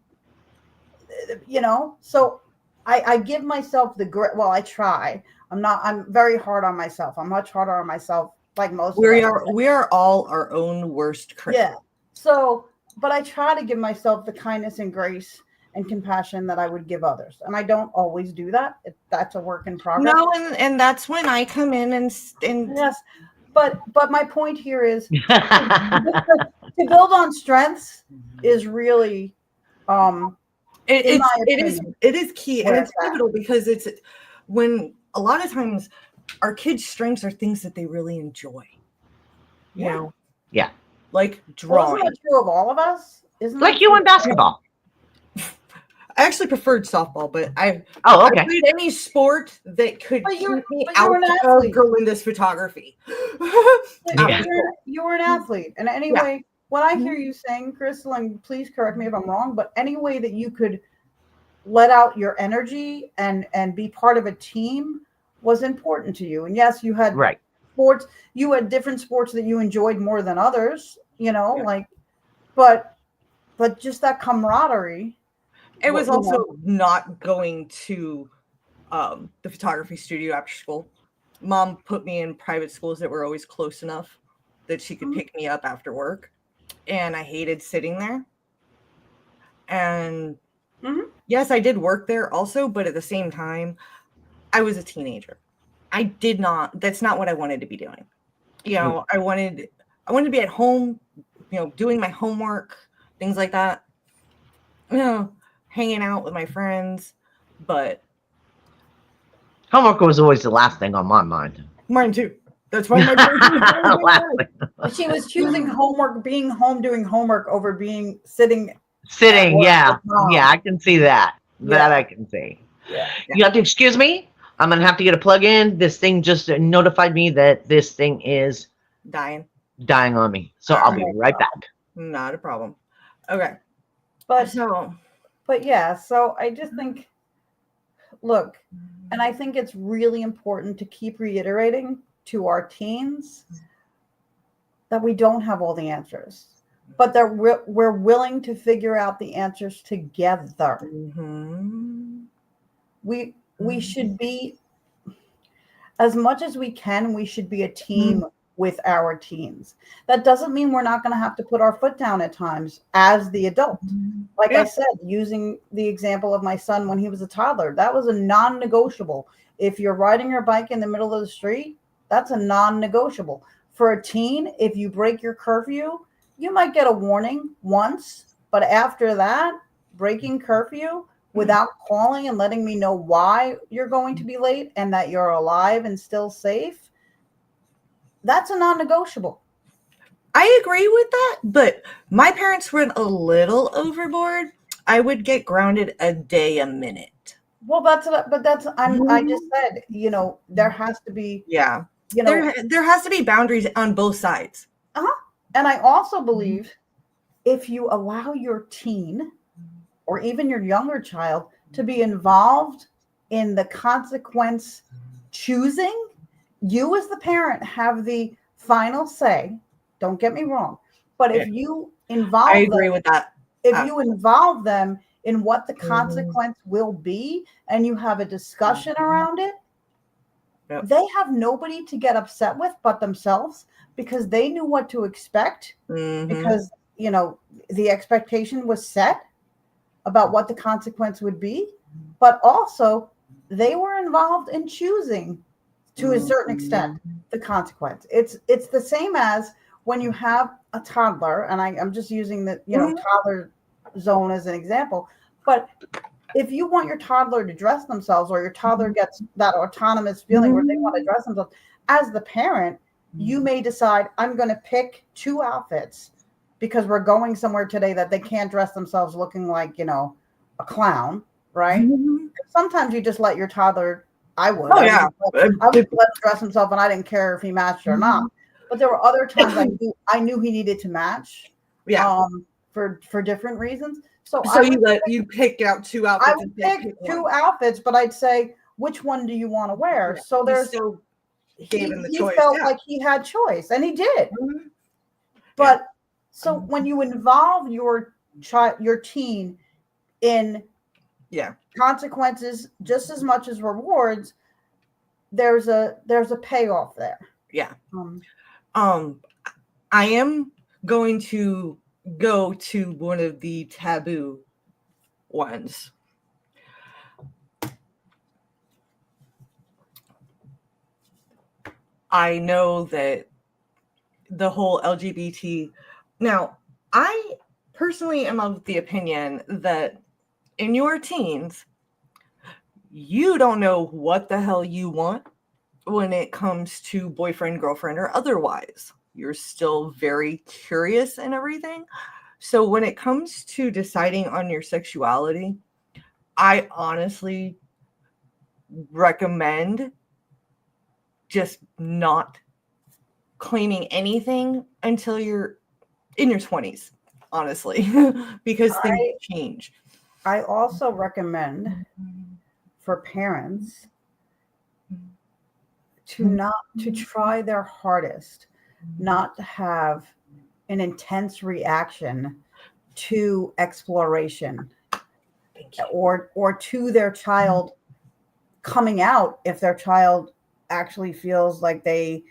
So I give myself the grit. Well, I try. I'm very hard on myself. I'm much harder on myself, like most of us. We are all our own worst critic. Yeah. So, but I try to give myself the kindness and grace and compassion that I would give others. And I don't always do that. That's a work in progress. No, and that's when I come in and yes. But my point here is to build on strengths is really it is key, and it's pivotal, because it's when a lot of times our kids' strengths are things that they really enjoy. You know? Yeah. Like drawing. Isn't that true of all of us? Like you in basketball. I actually preferred softball, but I played any sport that could keep me out of Gerlinda's photography. You're an athlete. And anyway, what I hear you saying, Crystal, and please correct me if I'm wrong, but any way that you could let out your energy and be part of a team was important to you. And yes, you had sports, you had different sports that you enjoyed more than others, but just that camaraderie. It was also not going to the photography studio after school. Mom put me in private schools that were always close enough that she could pick me up after work. And I hated sitting there. And yes, I did work there also, but at the same time, I was a teenager. That's not what I wanted to be doing. I wanted to be at home, doing my homework, things like that. Hanging out with my friends, but homework was always the last thing on my mind. Mine too. That's why my she was choosing being home doing homework over being sitting. Yeah, I can see that. That I can see. Yeah. You have to excuse me. I'm gonna have to get a plug in. This thing just notified me that this thing is dying on me. So I'll be right back. Not a problem. Okay. But yeah, so I just think, look, and I think it's really important to keep reiterating to our teens that we don't have all the answers, but that we're willing to figure out the answers together. We should be, as much as we can, we should be a team with our teens. That doesn't mean we're not going to have to put our foot down at times as the adult. Like I said, using the example of my son when he was a toddler, that was a non-negotiable. If you're riding your bike in the middle of the street, that's a non-negotiable. For a teen, if you break your curfew, you might get a warning once, but after that, breaking curfew without calling and letting me know why you're going to be late and that you're alive and still safe, that's a non-negotiable. I agree with that, but my parents went a little overboard. I would get grounded a day a minute. Well, I just said, there has to be, there has to be boundaries on both sides. And I also believe if you allow your teen or even your younger child to be involved in the consequence choosing, you as the parent have the final say. Don't get me wrong. But if you involve I agree with that. If you involve them in what the consequence will be and you have a discussion around it, they have nobody to get upset with but themselves, because they knew what to expect, because, the expectation was set about what the consequence would be. but also they were involved in choosing to a certain extent the consequence. It's the same as when you have a toddler, and I'm just using the toddler zone as an example, but if you want your toddler to dress themselves, or your toddler gets that autonomous feeling where they want to dress themselves, as the parent, you may decide, I'm going to pick 2 outfits because we're going somewhere today that they can't dress themselves looking like, a clown, right? Sometimes you just let your toddler, I would. Oh, yeah. I would let him dress himself, and I didn't care if he matched or not. But there were other times I knew he needed to match. Yeah. For different reasons. So you pick out 2 outfits. I would pick 2 outfits, but I'd say, which one do you want to wear? Yeah. So there's still gave him the he choice. felt like he had choice, and he did. But so when you involve your teen in consequences just as much as rewards, there's a payoff there. Yeah. I am going to go to one of the taboo ones. I know that the whole LGBT. Now, I personally am of the opinion that in your teens, you don't know what the hell you want when it comes to boyfriend, girlfriend, or otherwise. You're still very curious and everything. So when it comes to deciding on your sexuality, I honestly recommend just not claiming anything until you're in your 20s, honestly, because things change. I also recommend for parents to try their hardest not to have an intense reaction to exploration or to their child coming out if their child actually feels like they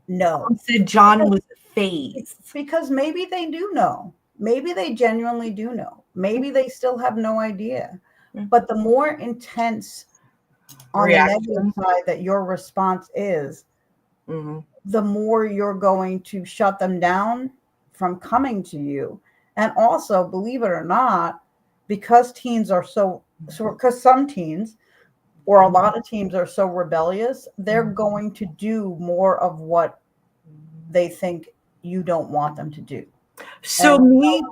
know. Said John was phased. Because maybe they do know. Maybe they genuinely do know. Maybe they still have no idea. But the more intense on the negative side that your response is, the more you're going to shut them down from coming to you. And also, believe it or not, because teens are because some teens or a lot of teens are so rebellious, they're going to do more of what they think you don't want them to do. So me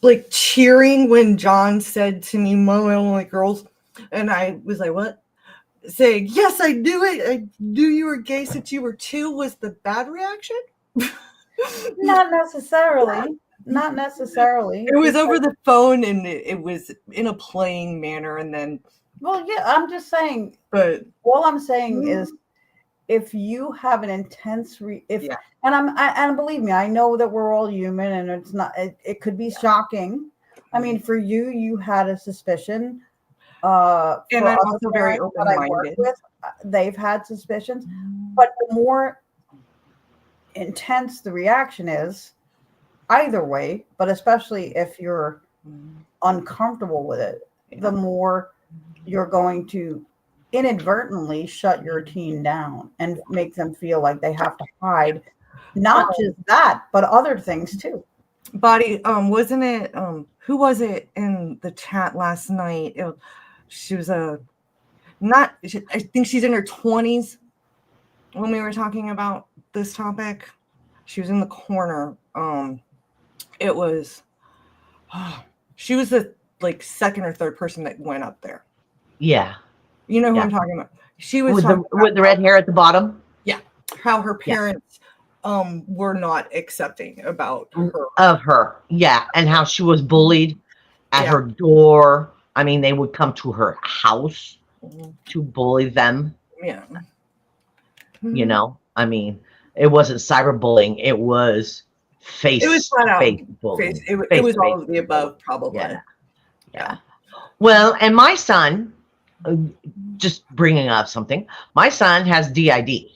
like cheering when John said to me, "Mom, I don't like girls," and I was like, "What?" Saying, "Yes, I knew it. I knew you were gay since you were 2." Was the bad reaction? Not necessarily. Not necessarily. It was over the phone, and it was in a playing manner, and then. Well, yeah, I'm just saying. But all I'm saying is, if you have an intense and believe me, I know that we're all human, and it's not. It could be shocking. I mean, for you, you had a suspicion. And I'm also very open-minded. They've had suspicions, but the more intense the reaction is, either way, but especially if you're uncomfortable with it, the more you're going to inadvertently shut your teen down and make them feel like they have to hide not just that, but other things too. Body, wasn't it, who was it in the chat last night? She was I think she's in her 20s when we were talking about this topic. She was in the corner. It was, she was the second or third person that went up there. Yeah. You know who I'm talking about. She was with the red hair at the bottom. Yeah. How her parents were not accepting about her. Of her. Yeah. And how she was bullied at her door. I mean, they would come to her house to bully them. Yeah. You know, I mean, it wasn't cyberbullying. It was face bullying. It was all of the above, probably. Yeah. Well, and my son, just bringing up something, my son has DID.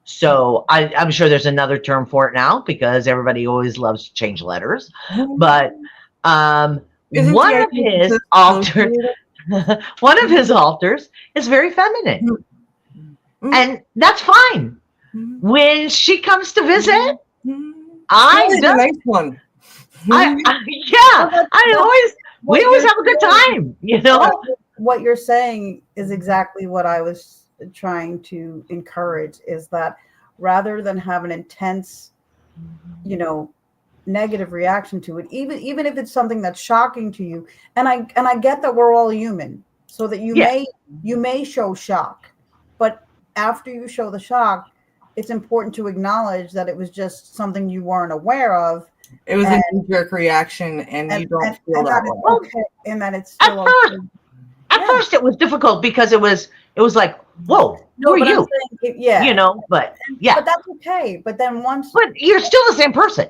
So I'm sure there's another term for it now because everybody always loves to change letters. But one of his One of his alters is very feminine, Mhm. and that's fine. Mhm. When she comes to visit, Mhm. I Probably the don't. nice one. Yeah, Well, we what always you're have a good saying. time, you know. What you're saying is exactly what I was trying to encourage, is that rather than have an intense, negative reaction to it, even if it's something that's shocking to you, and I get that we're all human, so that you Yeah, may show shock, but after you show the shock, it's important to acknowledge that it was just something you weren't aware of, It was a and knee-jerk reaction, and you don't feel that that way. it's well, okay, and that it's at still first, okay. at Yeah. first it was difficult because it was like, whoa, who No, are but I'm you? saying, You know, but yeah, but that's okay. But then once, but you're still the same person.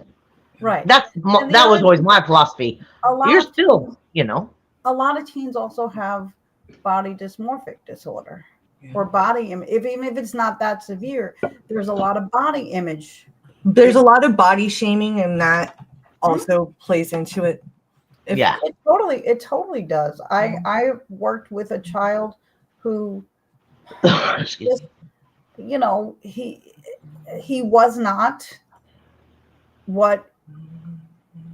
right, and the That was other always thing, my philosophy. a lot You're of still, teens, you know, a lot of teens also have body dysmorphic disorder Yeah. or body image. Even if it's not that severe, there's a lot of body image. There's a lot of body shaming, and that also plays into it. yeah. It totally does. I worked with a child who Excuse just, me. he was not what,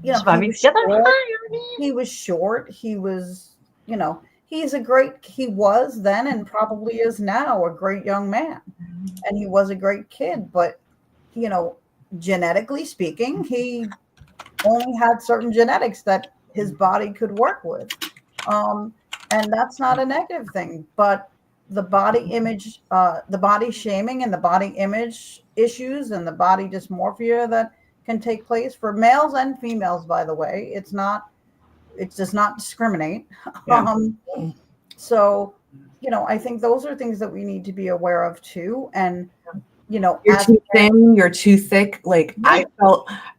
he Surviving was together. short. Hi, honey. He was short. He was, he was then and probably is now a great young man. And he was a great kid. But, genetically speaking, he only had certain genetics that his body could work with. And that's not a negative thing. But the body image, the body shaming and the body image issues and the body dysmorphia that can take place for males and females, by the way, it does not discriminate. Yeah. So, I think those are things that we need to be aware of too. And, You're as too thin, you're too thick. Like Yeah.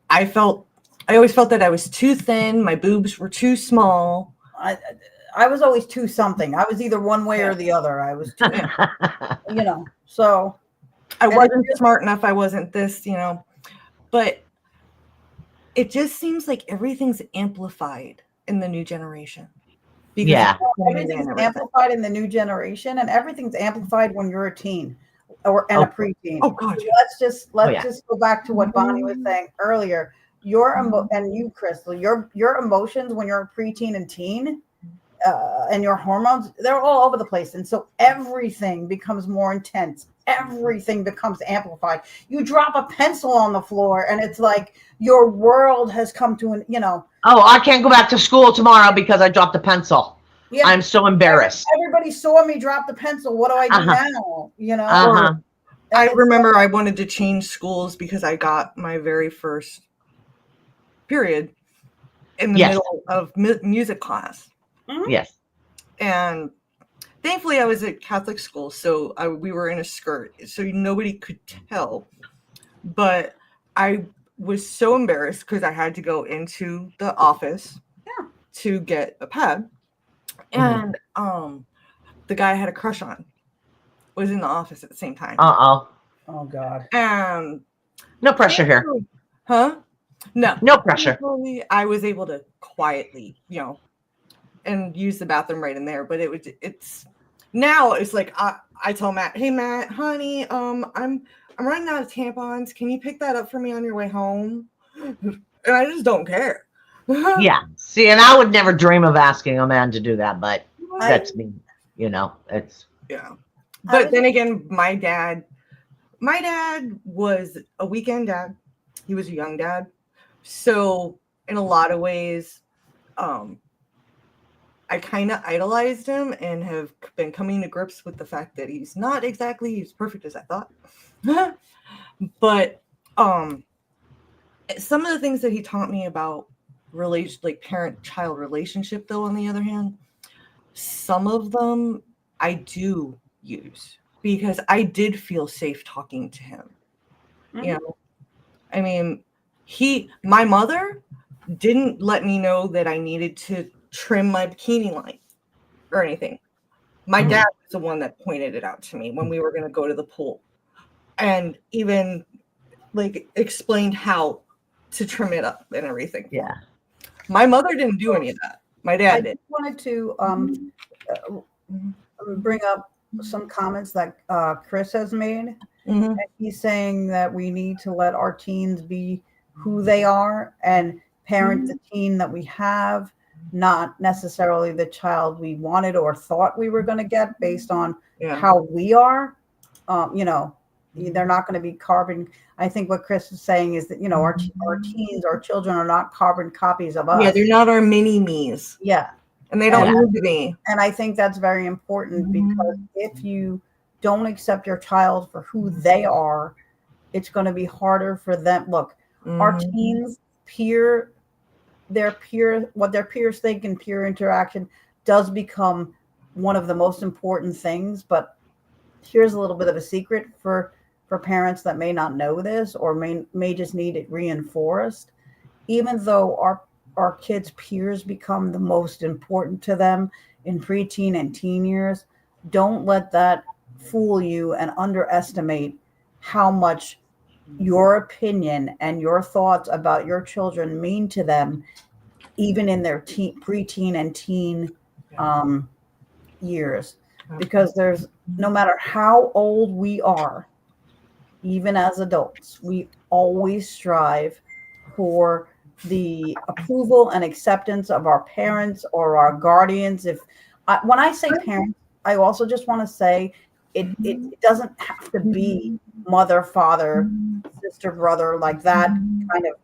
I always felt that I was too thin. My boobs were too small. I was always too something. I was either one way or the other. I was too, so I And wasn't smart enough. I wasn't this, but it just seems like everything's amplified in the new generation. Because Yeah. of social media everything's and everything. amplified in the new generation, and everything's amplified when you're a teen and a preteen. Oh God. So yeah. let's just go back to what Bonnie was saying earlier. And you, Crystal, your emotions when you're a preteen and teen, and your hormones, they're all over the place, and so everything becomes more intense. Everything becomes amplified. You drop a pencil on the floor, and it's like your world has come to an. Oh, I can't go back to school tomorrow because I dropped a pencil. Yeah, I'm so embarrassed. everybody saw me drop the pencil. What do I do now? Uh-huh. I remember I wanted to change schools because I got my very first period in the Yes. middle of music class. Yes. And thankfully I was at Catholic school, so we were in a skirt, so nobody could tell. But I was so embarrassed because I had to go into the office to get a pad. And the guy I had a crush on was in the office at the same time. Uh-oh. Oh God. And No pressure here. huh? No. No pressure. Thankfully, I was able to quietly, and use the bathroom right in there. But it's now it's like I tell Matt, hey Matt, honey, I'm running out of tampons. Can you pick that up for me on your way home? And I just don't care. Yeah. See, and I would never dream of asking a man to do that, but that's me. It's Yeah. But then again, my dad was a weekend dad. He was a young dad. So in a lot of ways, I kind of idolized him and have been coming to grips with the fact that he's not exactly as perfect as I thought. But some of the things that he taught me about parent-child relationship, though, on the other hand, some of them I do use because I did feel safe talking to him. I mean, my mother didn't let me know that I needed to trim my bikini line or anything. My dad was the one that pointed it out to me when we were going to go to the pool, and even explained how to trim it up and everything. Yeah. My mother didn't do any of that. My dad did. I wanted to bring up some comments that Chris has made. Mhm. And he's saying that we need to let our teens be who they are and parent the teen that we have, not necessarily the child we wanted or thought we were going to get based on Yeah. how we are. You know, they're not going to be carbon. I think what Chris is saying is that, you know, our teens, our children are not carbon copies of us. Yeah, they're not our mini me's, Yeah. and they don't Yeah. need to be. And I think that's very important because if you don't accept your child for who they are, it's going to be harder for them. Look, our Mhm. teens what their peers think and peer interaction does become one of the most important things. But here's a little bit of a secret for parents that may not know this or may just need it reinforced. Even though our kids' peers become the most important to them in preteen and teen years, don't let that fool you and underestimate how much your opinion and your thoughts about your children mean to them, even in their preteen and teen years. Because there's no matter how old we are, even as adults, we always strive for the approval and acceptance of our parents or our guardians. When I say parents, I also just want to say it doesn't have to be mother, father, sister, brother, like that kind of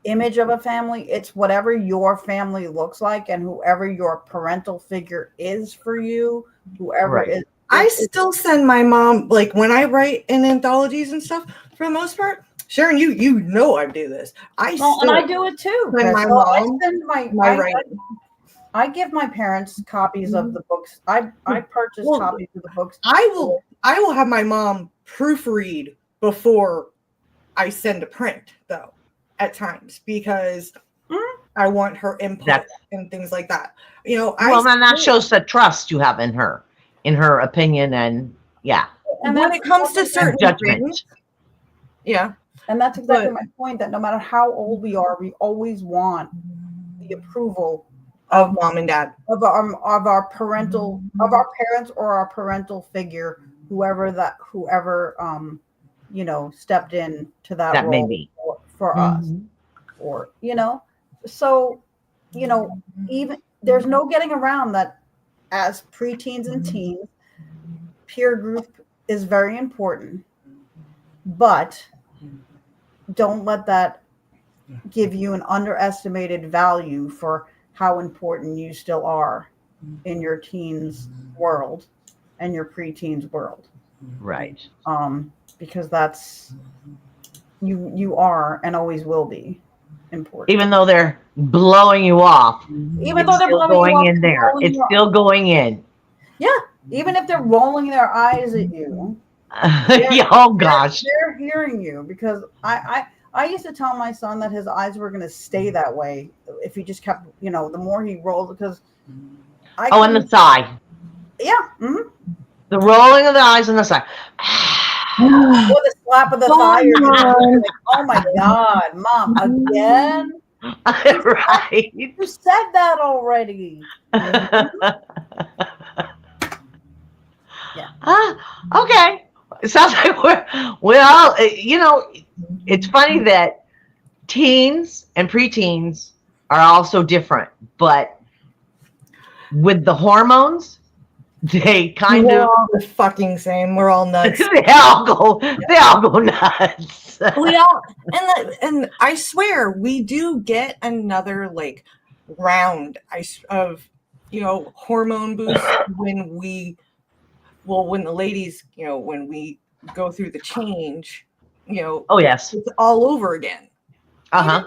image of a family. It's whatever your family looks like and whoever your parental figure is for you, whoever Right. is. I still send my mom, like when I write in anthologies and stuff, for the most part. Sharon, you know I do this. And I do it too. When my So I mom, send my writing. I give my parents copies of the books. I purchase Well, copies of the books. I will have my mom proofread before I send a print, though, at times, because I want her input and things like that. You know, then that shows the trust you have in her opinion, and yeah. And when it comes to certain judgment. things, yeah. And that's exactly my point, that no matter how old we are, we always want the approval of mom and dad, of our parental, of our parents or our parental figure, whoever you know, stepped in to that role may be for us, or so even there's no getting around that. As preteens and teens, peer group is very important, but don't let that give you an underestimated value for how important you still are in your teens world and your preteens world. Right. Because that's you are and always will be important. Even though they're blowing you off, Even though they're blowing you off, in there, it's still going in. Yeah, even if they're rolling their eyes at you. Yeah, oh gosh. They're hearing you, because I used to tell my son that his eyes were going to stay that way if he just kept, the more he rolled, because and the sigh. Yeah. Mm-hmm. The rolling of the eyes and the sigh. Or the slap of the thigh. Like, oh my God, Mom, again? Right. You said that already. Yeah. Okay. It sounds like we're all, it's funny that teens and preteens are also different, but with the hormones, they kind we're of all the fucking same. We're all nuts. they all go nuts. We all, and I swear we do get another like round of hormone boost when the ladies, when we go through the change, Oh yes, it's all over again. Uh-huh.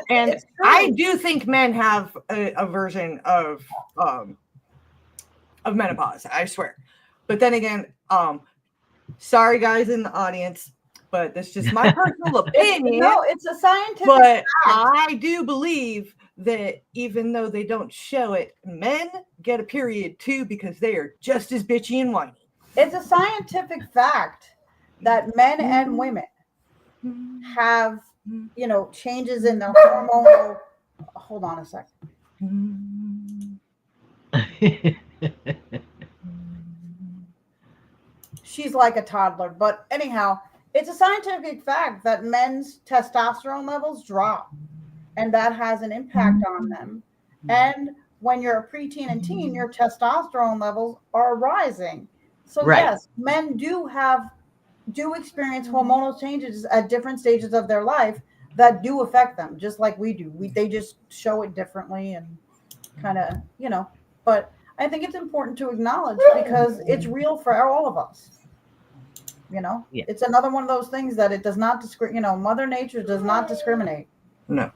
And I do think men have a version of menopause, I swear. But then again, sorry guys in the audience, but that's just my personal opinion. No, it's a scientific But fact. I do believe that even though they don't show it, men get a period too, because they are just as bitchy and whiny. It's a scientific fact that men and women have, changes in their hormonal. Hold on a second. She's like a toddler. But anyhow, it's a scientific fact that men's testosterone levels drop, and that has an impact on them. And when you're a preteen and teen, your testosterone levels are rising. So Right. yes, men do experience hormonal changes at different stages of their life that do affect them, just like we do. They just show it differently and kind of, But I think it's important to acknowledge because it's real for all of us. Yeah. It's another one of those things that it does not discriminate. Mother Nature does not discriminate. No.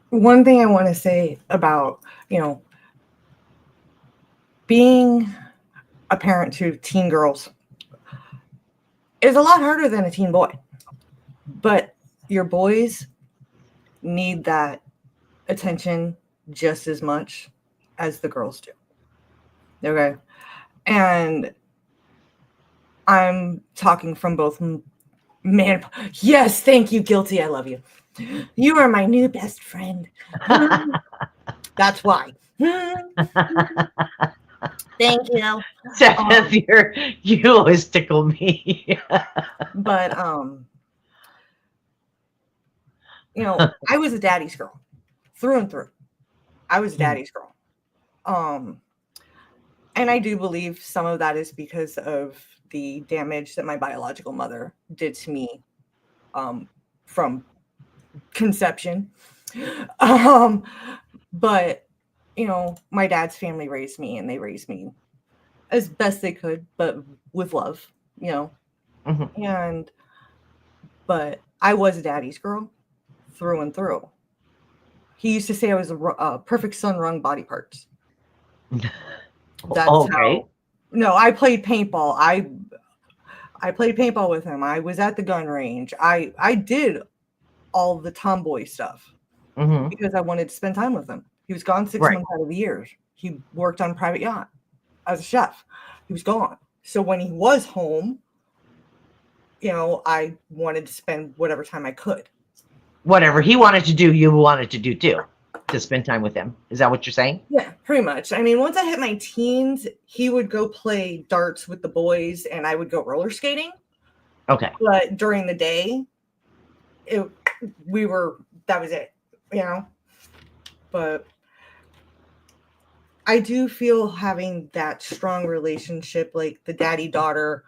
One thing I want to say about, being a parent to teen girls is a lot harder than a teen boy. But your boys need that attention just as much as the girls do. Okay. And I'm talking from both man. Yes, thank you, Guilty. I love you. You are my new best friend. That's why. Thank you. Steph, you always tickle me. But I was a daddy's girl through and through. I was a daddy's girl. And I do believe some of that is because of the damage that my biological mother did to me from conception. But my dad's family raised me, and they raised me as best they could, but with love, Mhm. But I was a daddy's girl through and through. He used to say I was a perfect son, wrong body parts. That's Okay. No, I played paintball. I played paintball with him. I was at the gun range. I did all the tomboy stuff Mhm. because I wanted to spend time with him. He was gone 6 Right. months out of the year. He worked on a private yacht as a chef. He was gone. So when he was home, I wanted to spend whatever time I could. Whatever he wanted to do, you wanted to do too, to spend time with him. Is that what you're saying? Yeah, pretty much. I mean, once I hit my teens, he would go play darts with the boys and I would go roller skating. Okay. But during the day, that was it, But I do feel having that strong relationship, like the daddy-daughter,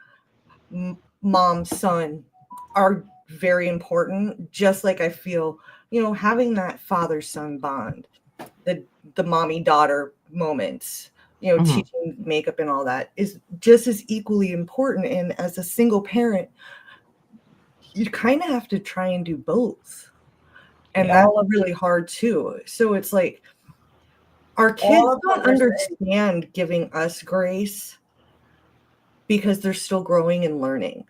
mom-son, are very important. Just like I feel, having that father-son bond, the mommy-daughter moments, Mhm. teaching makeup and all that is just as equally important. And as a single parent, you kind of have to try and do both. And that's really hard too. So it's like our kids don't understand giving us grace because they're still growing and learning,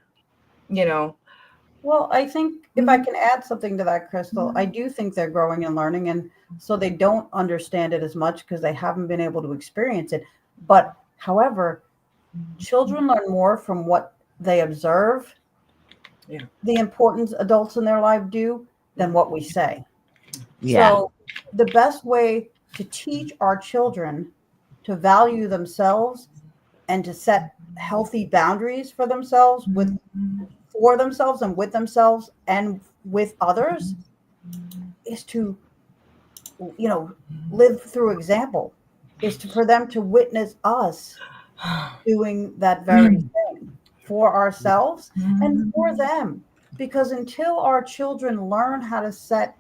Well, I think if I can add something to that, Crystal, I do think they're growing and learning, and so they don't understand it as much because they haven't been able to experience it. But however, children learn more from what they observe, the importance adults in their life do, than what we say. Yeah. So the best way to teach our children to value themselves and to set healthy boundaries for themselves for themselves and with others is to live through example, for them to witness us doing that very thing for ourselves and for them, because until our children learn how to set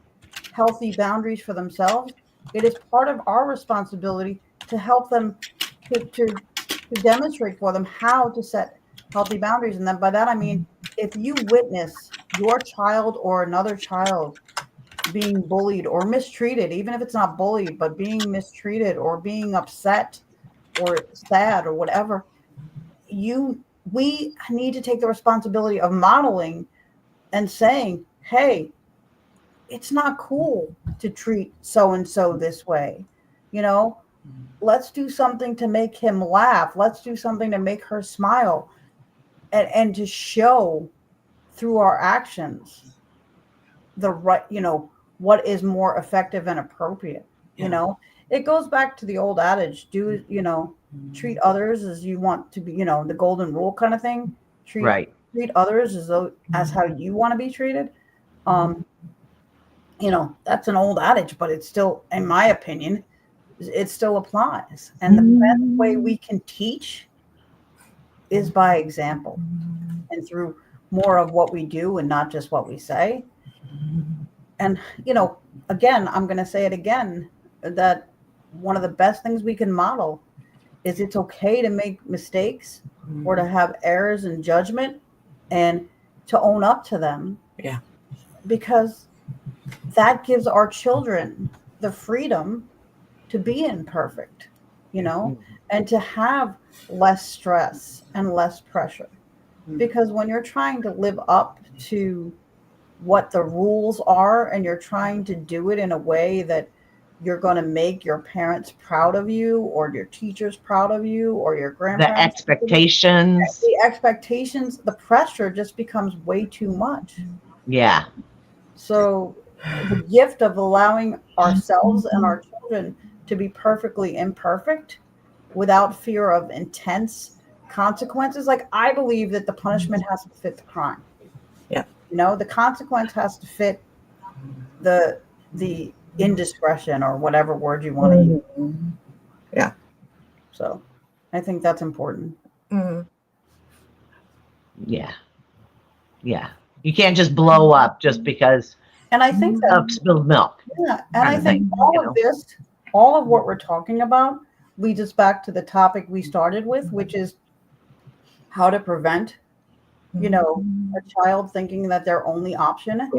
healthy boundaries for themselves, it is part of our responsibility to help them to demonstrate for them how to set healthy boundaries. And then by that I mean, if you witness your child or another child being bullied or mistreated, even if it's not bullied, but being mistreated or being upset or sad or whatever, we need to take the responsibility of modeling and saying, hey, it's not cool to treat so-and-so this way. Let's do something to make him laugh. Let's do something to make her smile, and to show through our actions the right, what is more effective and appropriate. Yeah. You know, it goes back to the old adage, treat others as you want to be, the golden rule kind of thing. Right. Treat others as how you want to be treated. That's an old adage, but it's still, in my opinion, it still applies. And the best way we can teach is by example and through more of what we do and not just what we say. And, again, I'm going to say it again, that one of the best things we can model is it's okay to make mistakes or to have errors in judgment and to own up to them. Yeah. Because that gives our children the freedom to be imperfect, and to have less stress and less pressure. Because when you're trying to live up to what the rules are and you're trying to do it in a way that you're going to make your parents proud of you or your teachers proud of you or your grandparents. The expectations. The pressure just becomes way too much. Yeah. So the gift of allowing ourselves and our children to be perfectly imperfect without fear of intense consequences. Like, I believe that the punishment has to fit the crime. Yeah. The consequence has to fit the indiscretion or whatever word you want to use. Yeah. So I think that's important. Yeah. Yeah. You can't just blow up just because and I think that of spilled milk. Yeah. And I think all of what we're talking about leads us back to the topic we started with, which is how to prevent, a child thinking that their only option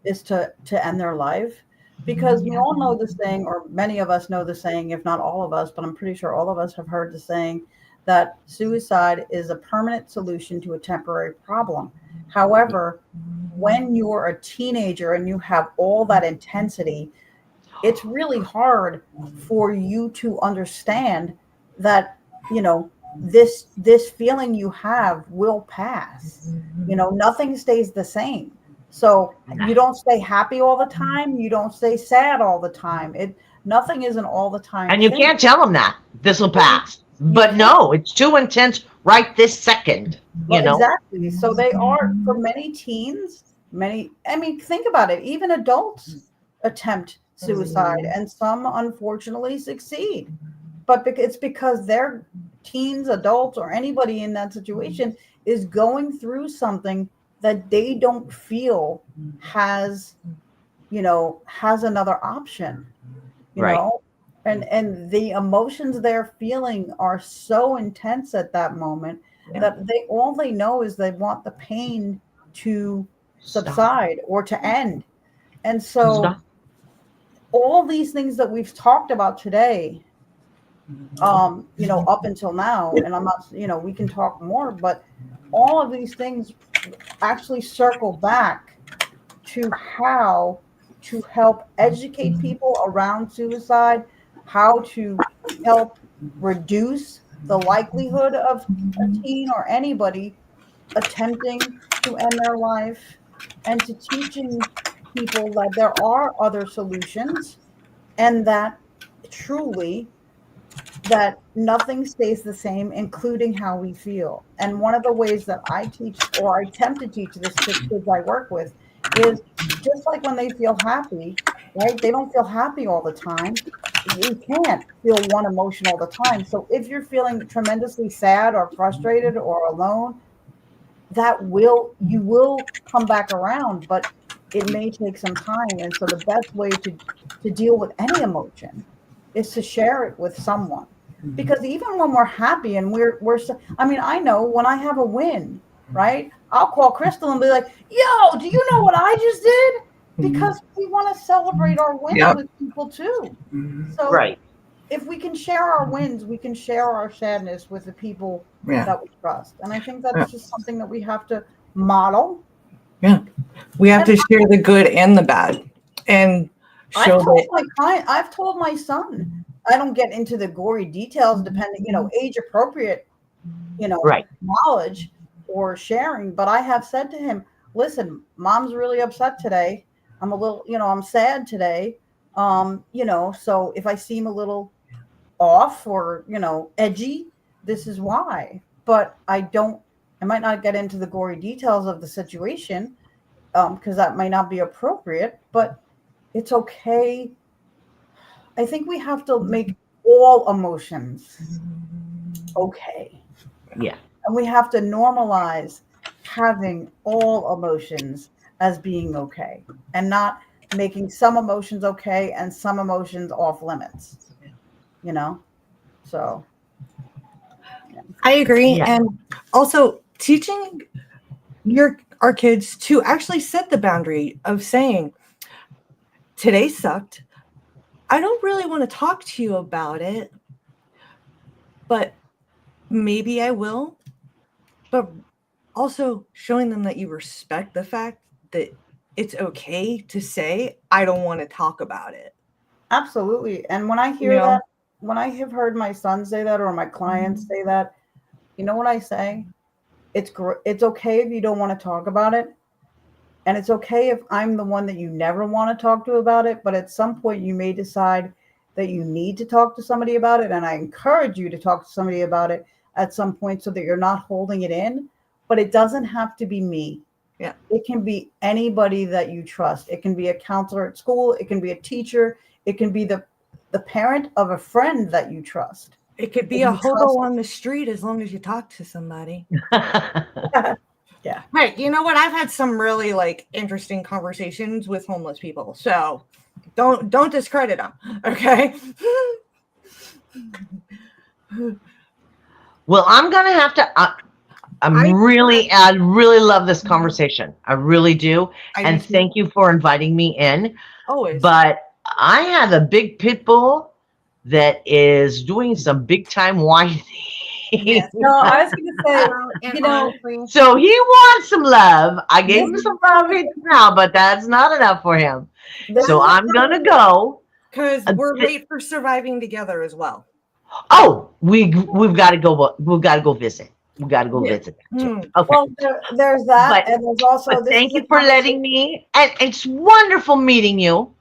is to end their life. Because we all know the saying, or many of us know the saying, if not all of us, but I'm pretty sure all of us have heard the saying that suicide is a permanent solution to a temporary problem. However, when you're a teenager and you have all that intensity, it's really hard for you to understand that, this feeling you have will pass. Nothing stays the same. So you don't stay happy all the time. You don't stay sad all the time. Nothing isn't all the time. And you can't tell them that this will pass. But no, it's too intense right this second. Exactly. So they are, for many teens, think about it. Even adults attempt suicide, and some unfortunately succeed. But it's because they're teens, adults, or anybody in that situation is going through something that they don't feel has another option, Right. and the emotions they're feeling are so intense at that moment that all they know is they want the pain to subside or to end. And so all these things that we've talked about today, up until now, and I'm not, we can talk more, but all of these things actually circle back to how to help educate people around suicide, how to help reduce the likelihood of a teen or anybody attempting to end their life, and to teaching people that there are other solutions, and that truly that nothing stays the same, including how we feel. And one of the ways that I teach, or I attempt to teach this to kids I work with, is just like when they feel happy, right? They don't feel happy all the time. You can't feel one emotion all the time. So if you're feeling tremendously sad or frustrated or alone, you will come back around, but it may take some time. And so the best way to deal with any emotion is to share it with someone. Because even when we're happy and I know when I have a win, right? I'll call Crystal and be like, yo, do you know what I just did? Because we want to celebrate our wins with people too. So if we can share our wins, we can share our sadness with the people that we trust. And I think that's just something that we have to model. Yeah. We have to share the good and the bad. And show I've told my son, I don't get into the gory details depending, age appropriate, knowledge or sharing. But I have said to him, listen, mom's really upset today. I'm a little, I'm sad today. So if I seem a little off or, edgy, this is why. But I might not get into the gory details of the situation because that might not be appropriate, but it's okay. I think we have to make all emotions okay. Yeah. And we have to normalize having all emotions as being okay and not making some emotions okay and some emotions off limits, So. I agree. Yeah. And also teaching our kids to actually set the boundary of saying, today sucked. I don't really want to talk to you about it, but maybe I will. But also showing them that you respect the fact that it's okay to say, I don't want to talk about it. Absolutely. And when I hear that, when I have heard my son say that or my clients say that, you know what I say? It's okay if you don't want to talk about it. And it's okay if I'm the one that you never want to talk to about it. But at some point you may decide that you need to talk to somebody about it. And I encourage you to talk to somebody about it at some point so that you're not holding it in. But it doesn't have to be me. Yeah. It can be anybody that you trust. It can be a counselor at school. It can be a teacher. It can be the parent of a friend that you trust. It could be a hobo on the street as long as you talk to somebody. Yeah. Hey, you know what? I've had some really interesting conversations with homeless people. So don't discredit them. Okay. Well, I'm going to have to, I really love this conversation. I really do. And thank you for inviting me in. Always. But I have a big pit bull that is doing some big time whining. Yes. No, I was going to say, So he wants some love. I gave him some love now, but that's not enough for him. So I'm going to go. Because we're late for Surviving Together as well. Oh, we've got to go. We've got to go visit. We've got to go visit. Okay. Well, there's that, and there's also. But thank you for letting me. And it's wonderful meeting you.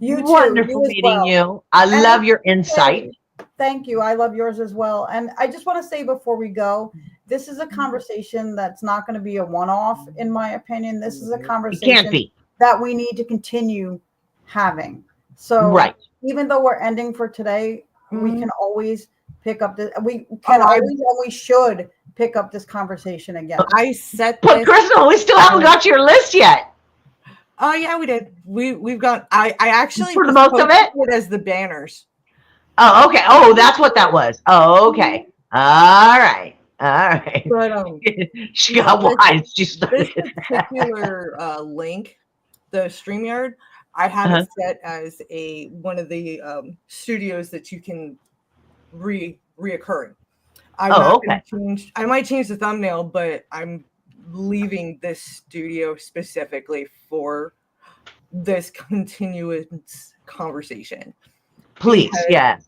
You too. Wonderful meeting you. I love your insight. Thank you. I love yours as well. And I just want to say before we go, this is a conversation that's not going to be a one-off, in my opinion. This is a conversation that we need to continue having. So even though we're ending for today, we can always pick up this. We can always and we should pick up this conversation again. But Crystal, we still haven't got your list yet. Oh yeah, we did. We've got. I actually for the most of it as the banners. Oh, okay. Oh, that's what that was. Oh, okay. All right. But she got wise. She started. This particular link, the StreamYard, I have it set as one of the studios that you can reoccurring. I might change the thumbnail, but I'm leaving this studio specifically for this continuous conversation. Please, yes,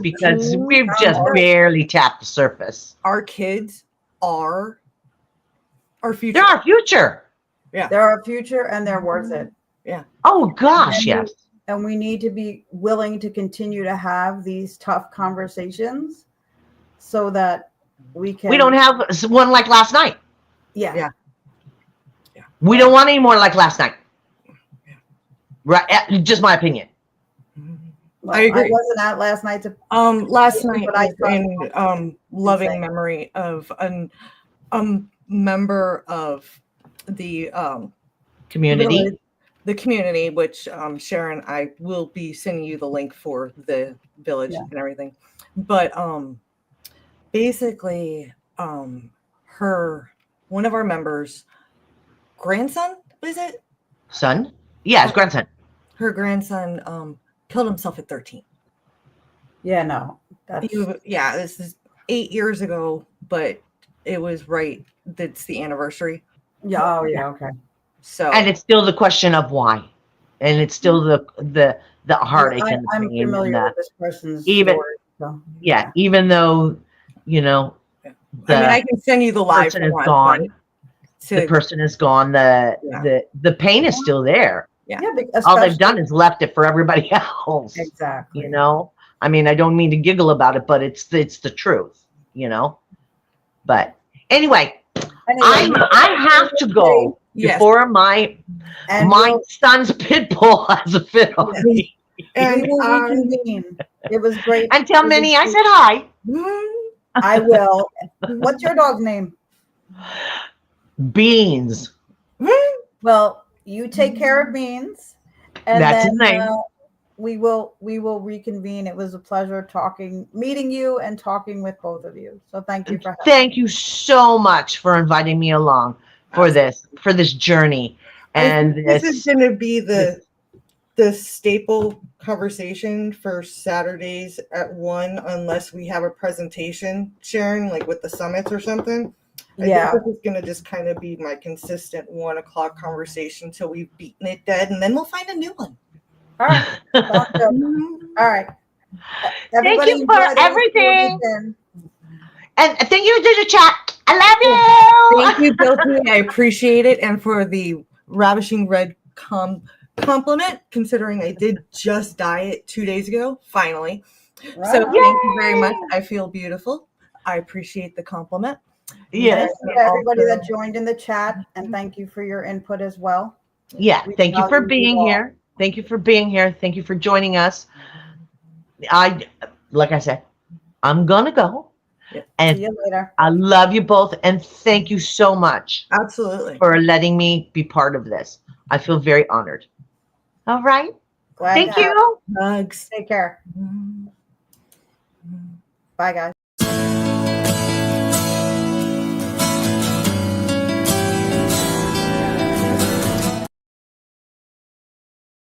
because we've just barely tapped the surface. Our kids are our future. They're our future. Yeah. They're our future and they're worth it. Yeah. Oh gosh, yes. And we need to be willing to continue to have these tough conversations so that we don't have one like last night. Yeah. We don't want any more like last night. Right. Just my opinion. Well, I agree. I wasn't at last night. Last night in loving memory of a member of the community. The community, which Sharon, I will be sending you the link for the village and everything. But basically, one of our members' grandson, is it? Son? Yeah, his grandson. Her grandson killed himself at 13. Yeah, no. This is 8 years ago, but it was right. That's the anniversary. Yeah. Oh, yeah. Okay. So, and it's still the question of why, and it's still the heartache. I'm familiar with this person's even story, so. Even though I can send you the live person is gone. The person is gone. The pain is still there. Yeah, All they've done is left it for everybody else. exactly. You know, I mean, I don't mean to giggle about it, but it's the truth. You know, but anyway, Anyway, I have to go Yes. before my and son's pit bull has a fit on Yes. me. And we will reconvene. It was great. And tell It was Minnie I great. said hi. I will. What's your dog's name? Beans. Well, you take care of Beans, and That's his then name. we will reconvene. It was a pleasure meeting you, and talking with both of you. So thank you for having Thank you so much for inviting me along for this journey. And this is going to be the staple conversation for Saturdays at 1, unless we have a presentation, Sharon, like with the summits or something. Yeah. I think this is going to just kind of be my consistent 1 o'clock conversation till we've beaten it dead, and then we'll find a new one. All right. Sounds good. All right. Thank you enjoy for the rest of your everything. weekend. And thank you to the chat. I love you. Thank you, Guilty. I appreciate it. And for the ravishing red compliment, considering I did just dye it 2 days ago, finally. Right. So thank you very much. I feel beautiful. I appreciate the compliment. Yes. Thank you to everybody that joined in the chat, and thank you for your input as well. Yeah. We Thank you for value being all. here. Thank you for being here. Thank you for joining us. Like I said, I'm gonna go. And See you later. I love you both, and thank you so much Absolutely. for letting me be part of this. I feel very honored. All right. Glad Thank to have you. Hugs. Take care. Bye, guys.